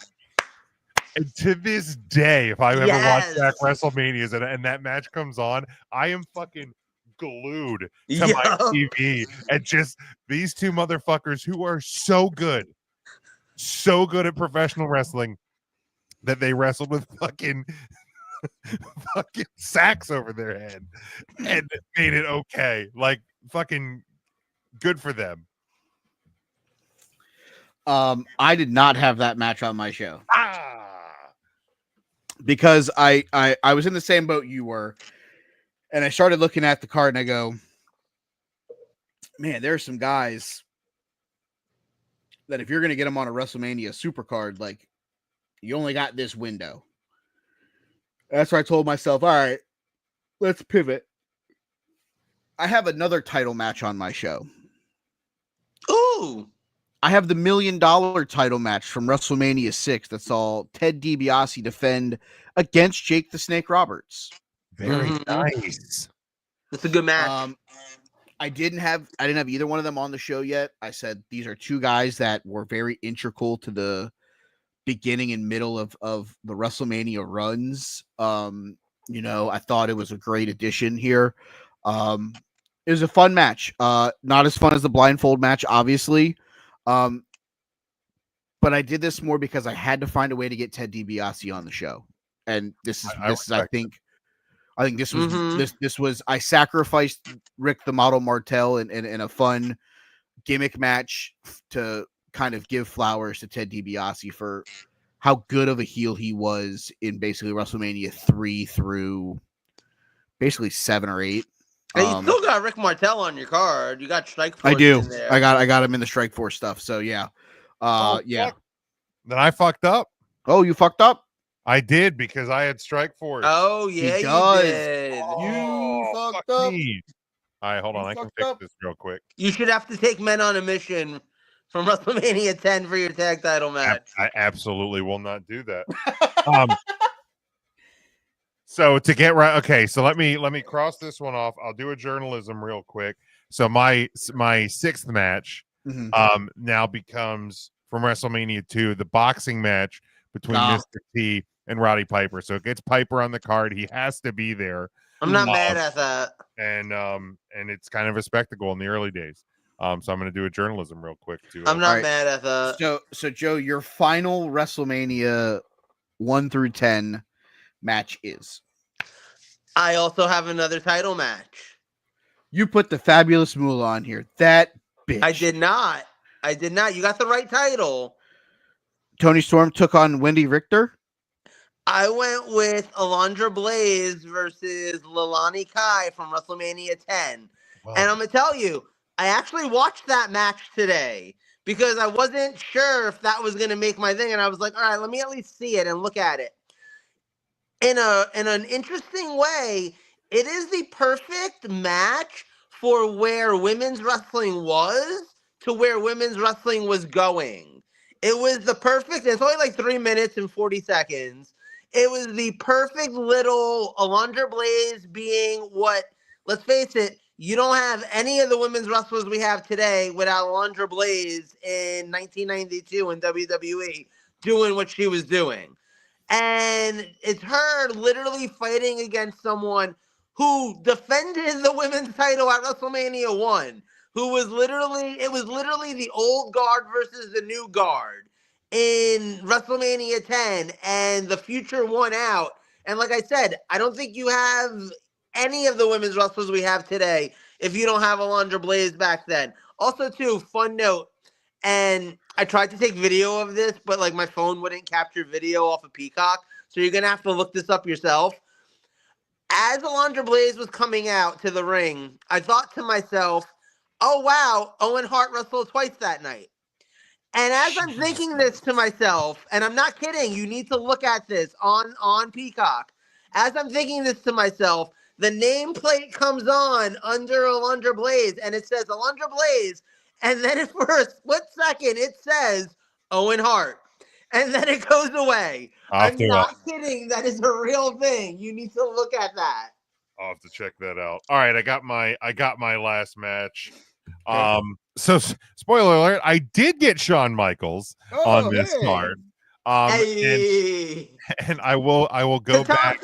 And to this day, if I ever watch back WrestleManias and that match comes on, I am fucking glued to my TV and just these two motherfuckers who are so good at professional wrestling that they wrestled with fucking sacks over their head and made it okay. Like fucking good for them. I did not have that match on my show. Because I was in the same boat you were, and I started looking at the card and I go, man, there's some guys that if you're going to get them on a WrestleMania super card, like you only got this window. That's where I told myself, all right, let's pivot. I have another title match on my show. Ooh. I have the $1 million title match from WrestleMania 6 that saw Ted DiBiase defend against Jake the Snake Roberts. Very nice. That's a good match. I didn't have either one of them on the show yet. I said these are two guys that were very integral to the beginning and middle of the WrestleMania runs. I thought it was a great addition here. It was a fun match. Not as fun as the blindfold match, obviously. But I did this more because I had to find a way to get Ted DiBiase on the show. And I think this was I sacrificed Rick the Model Martel in a fun gimmick match to kind of give flowers to Ted DiBiase for how good of a heel he was in basically WrestleMania 3 through basically 7 or 8. And you still got Rick Martel on your card. You got Strike Force I do. in there. I got him in the Strike Force stuff. So yeah. Yeah. Fuck. Then I fucked up. Oh, you fucked up? I did because I had Strike Force. Oh, yeah, He you does. did. You fucked fuck up. me. All right, hold on. I can fix this real quick. You should have to take Men on a Mission from WrestleMania 10 for your tag title match. I absolutely will not do that. So to get right, okay. So let me cross this one off. I'll do a journalism real quick. So my sixth match, now becomes from WrestleMania 2, the boxing match between Mr. T and Roddy Piper. So it gets Piper on the card. He has to be there. I'm not mad at that. And it's kind of a spectacle in the early days. So I'm going to do a journalism real quick too. I'm not mad at that. So Joe, your final WrestleMania 1 through 10 match is. I also have another title match. You put the Fabulous Moolah on here. That bitch. I did not. You got the right title. Tony Storm took on Wendy Richter. I went with Alundra Blaze versus Leilani Kai from WrestleMania 10. Wow. And I'm going to tell you, I actually watched that match today because I wasn't sure if that was going to make my thing. And I was like, all right, let me at least see it and look at it. In an interesting way, it is the perfect match for where women's wrestling was to where women's wrestling was going. It was the perfect, it's only like 3 minutes and 40 seconds. It was the perfect little Alundra Blaze being what, let's face it, you don't have any of the women's wrestlers we have today without Alundra Blaze in 1992 in WWE doing what she was doing. And it's her literally fighting against someone who defended the women's title at WrestleMania 1, who was literally the old guard versus the new guard in WrestleMania 10, and the future won out. And like I said, I don't think you have any of the women's wrestlers we have today if you don't have Alundra Blaze back then. Also, too, fun note, and I tried to take video of this, but like my phone wouldn't capture video off of Peacock, so you're gonna have to look this up yourself. As Alundra Blaze was coming out to the ring, I thought to myself, oh wow, Owen Hart wrestled twice that night. And as I'm thinking this to myself, and I'm not kidding, you need to look at this on Peacock. As I'm thinking this to myself, the nameplate comes on under Alundra Blaze, and it says Alundra Blaze, and then for a split second, it says Owen Hart. And then it goes away. I'm not kidding. That is a real thing. You need to look at that. I'll have to check that out. All right, I got my last match. So spoiler alert, I did get Shawn Michaels on this card. And I will go back.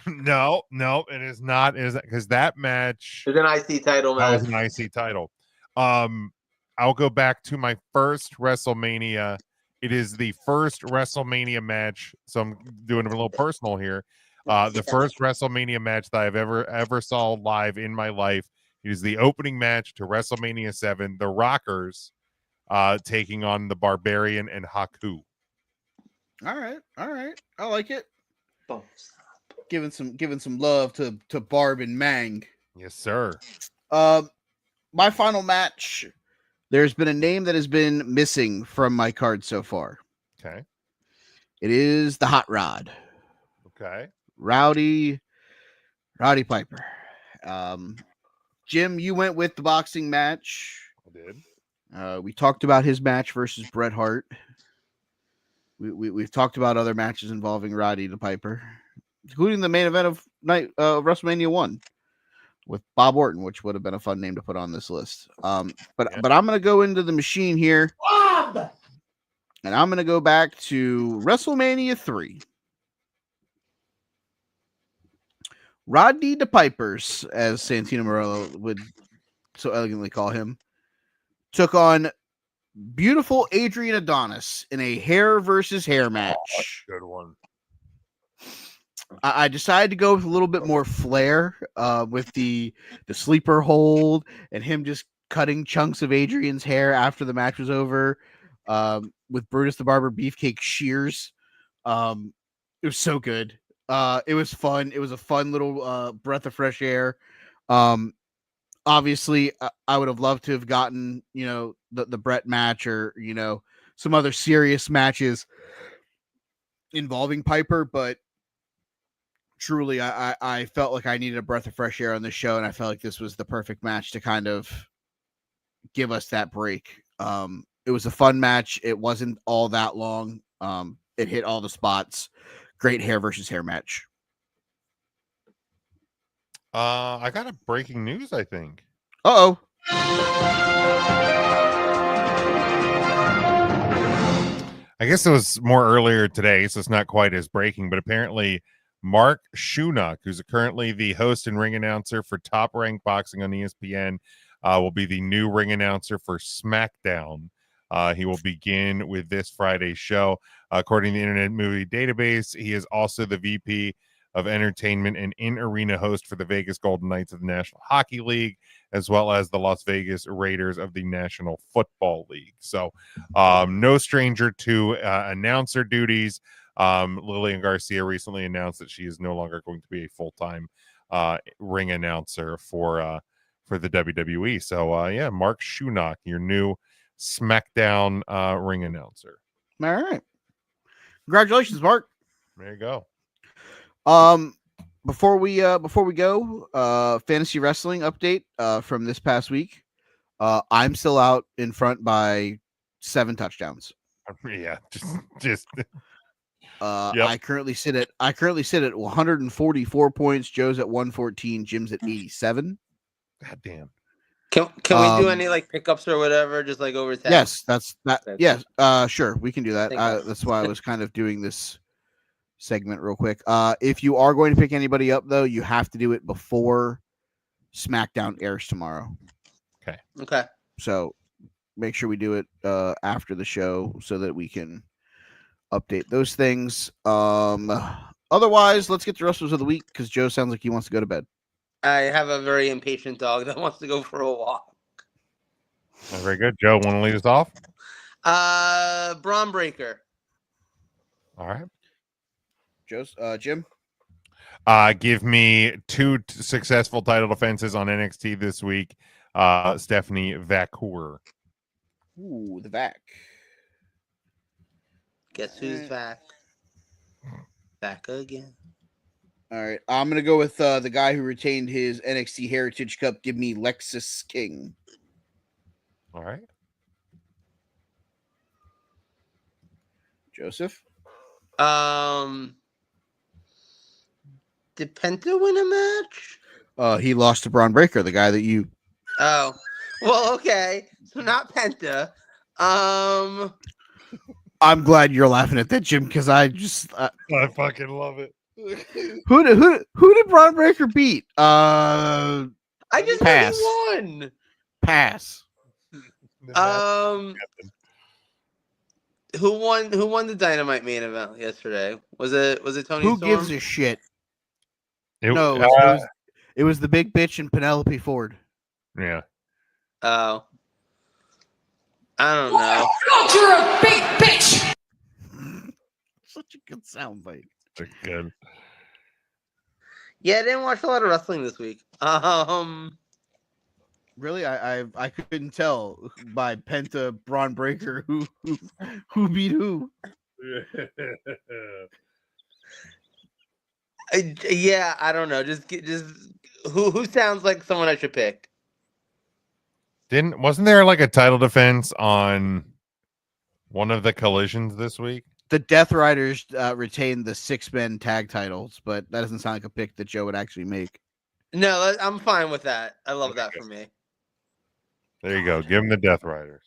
No, it is not. Is because that match is an IC title match. That was an IC title. I'll go back to my first WrestleMania. It is the first WrestleMania match. So I'm doing a little personal here. The first WrestleMania match that I've ever saw live in my life. It is the opening match to WrestleMania 7. The Rockers taking on the Barbarian and Haku. All right. I like it. Giving some love to Barb and Mang. Yes, sir. My final match. There's been a name that has been missing from my card so far. Okay. It is the Hot Rod. Okay. Roddy Piper. Jim, you went with the boxing match. I did. We talked about his match versus Bret Hart. We've talked about other matches involving Roddy the Piper, including the main event of WrestleMania 1 with Bob Orton, which would have been a fun name to put on this list. But I'm going to go into the machine here. Bob! And I'm going to go back to WrestleMania 3. Rodney the Pipers, as Santino Marella would so elegantly call him, took on beautiful Adrian Adonis in a hair versus hair match. Good one. I decided to go with a little bit more flair with the sleeper hold and him just cutting chunks of Adrian's hair after the match was over with Brutus the Barber Beefcake shears. It was so good. It was fun. It was a fun little breath of fresh air. Obviously, I would have loved to have gotten, the Brett match or, some other serious matches involving Piper, but truly, I felt like I needed a breath of fresh air on this show, and I felt like this was the perfect match to kind of give us that break. It was a fun match. It wasn't all that long. It hit all the spots. Great hair versus hair match. I got a breaking news, I think. Uh-oh. I guess it was more earlier today, so it's not quite as breaking, but apparently Mark Shunock, who's currently the host and ring announcer for Top Rank Boxing on ESPN, will be the new ring announcer for SmackDown. He will begin with this Friday's show. According to the Internet Movie Database, he is also the VP of Entertainment and in-arena host for the Vegas Golden Knights of the National Hockey League, as well as the Las Vegas Raiders of the National Football League. So no stranger to announcer duties. Lillian Garcia recently announced that she is no longer going to be a full-time ring announcer for the WWE. So yeah, Mark Shunock, your new SmackDown ring announcer. All right. Congratulations, Mark. There you go. Before we go, fantasy wrestling update from this past week. I'm still out in front by 7 touchdowns. Yeah, just Yep. Yep. I currently sit at 144 points. Joe's at 114. Jim's at 87. God damn. Can we do any like pickups or whatever? Just like over text? Yes, that's that. That's- Yes, sure, we can do that. Thank you. That's why I was kind of doing this segment real quick. If you are going to pick anybody up, though, you have to do it before SmackDown airs tomorrow. Okay. So make sure we do it after the show so that we can update those things. Otherwise, let's get to wrestlers of the week because Joe sounds like he wants to go to bed. I have a very impatient dog that wants to go for a walk. Very good. Joe, want to lead us off? Braun Breaker. All right. Jim? Give me 2 successful title defenses on NXT this week. Stephanie Vacour. Ooh, the back. Guess who's back? Back again. All right. I'm going to go with the guy who retained his NXT Heritage Cup. Give me Lexus King. All right. Joseph? Did Penta win a match? He lost to Braun Breaker, the guy that you... Oh. Well, okay. So not Penta. I'm glad you're laughing at that, Jim, because I just... I fucking love it. Who did Braun Breaker beat? I just Pass. know he won. Pass. Who won the Dynamite main event yesterday? Was it Tony Who Storm? gives a shit? It was the big bitch and Penelope Ford. Yeah. Oh. I don't know. God, you're a big bitch! Such a good soundbite. Good. Yeah, I didn't watch a lot of wrestling this week. Really, I couldn't tell by Penta Braun Breaker who beat who. Yeah, I don't know. Just who sounds like someone I should pick? Wasn't there like a title defense on one of the collisions this week? The Death Riders retained the 6-man tag titles, but that doesn't sound like a pick that Joe would actually make. No, I'm fine with that. I love that for me. There you go. Give him the Death Riders.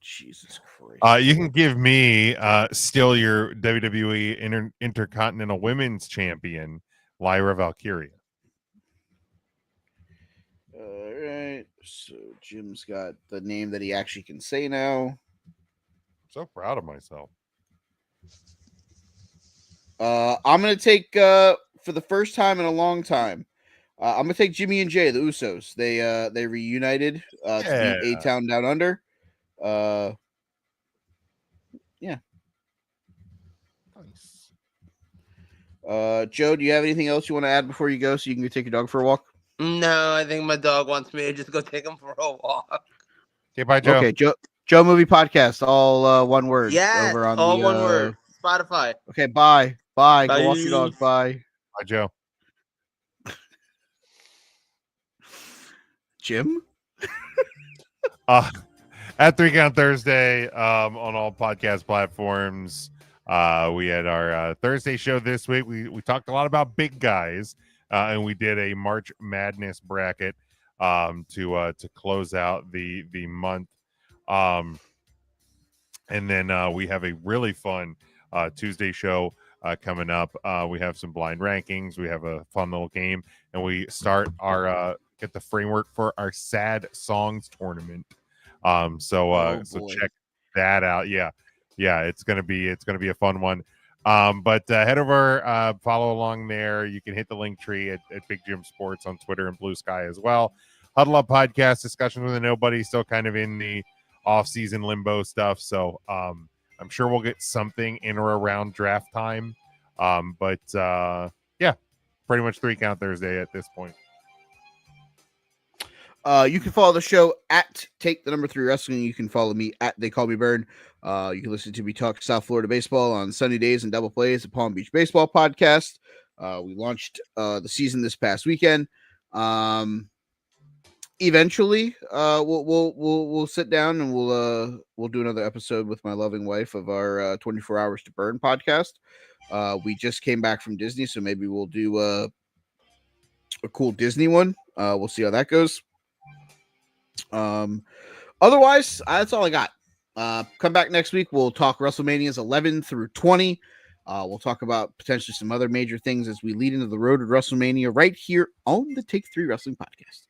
Jesus Christ. You can give me still your WWE Intercontinental Women's Champion, Lyra Valkyria. All right. So Jim's got the name that he actually can say now. So proud of myself. I'm going to take, for the first time in a long time, I'm going to take Jimmy and Jay, the Usos. They reunited to beat A-Town Down Under. Yeah. Nice. Joe, do you have anything else you want to add before you go so you can go take your dog for a walk? No, I think my dog wants me to just go take him for a walk. Okay, bye, Joe. Okay, Joe Movie Podcast, all one word. Yes, over on all the one word. Spotify. Okay, bye. Go Bye. walk your dog. Bye. Bye, Joe. Jim? At 3 Count Thursday on all podcast platforms. We had our Thursday show this week. We talked a lot about big guys, and we did a March Madness bracket to close out the month. And then we have a really fun Tuesday show coming up. We have some blind rankings. We have a fun little game, and we start our get the framework for our sad songs tournament. So check that out. Yeah, it's gonna be a fun one. But head over, follow along there. You can hit the link tree at Big Jim Sports on Twitter and Blue Sky as well. Huddle Up Podcast, Discussions with a Nobody, still kind of in the off-season limbo stuff. So I'm sure we'll get something in or around draft time. But pretty much 3 Count Thursday at this point. You can follow the show at Take the Number 3 Wrestling. You can follow me at They Call Me Bird. You can listen to me talk South Florida baseball on Sunny days and double plays at Palm Beach Baseball Podcast. We launched the season this past weekend. Eventually, we'll sit down and we'll do another episode with my loving wife of our 24 Hours to Burn podcast. We just came back from Disney, so maybe we'll do a cool Disney one. We'll see how that goes. Otherwise, that's all I got. Come back next week. We'll talk WrestleManias 11 through 20. We'll talk about potentially some other major things as we lead into the road to WrestleMania right here on the Take 3 Wrestling Podcast.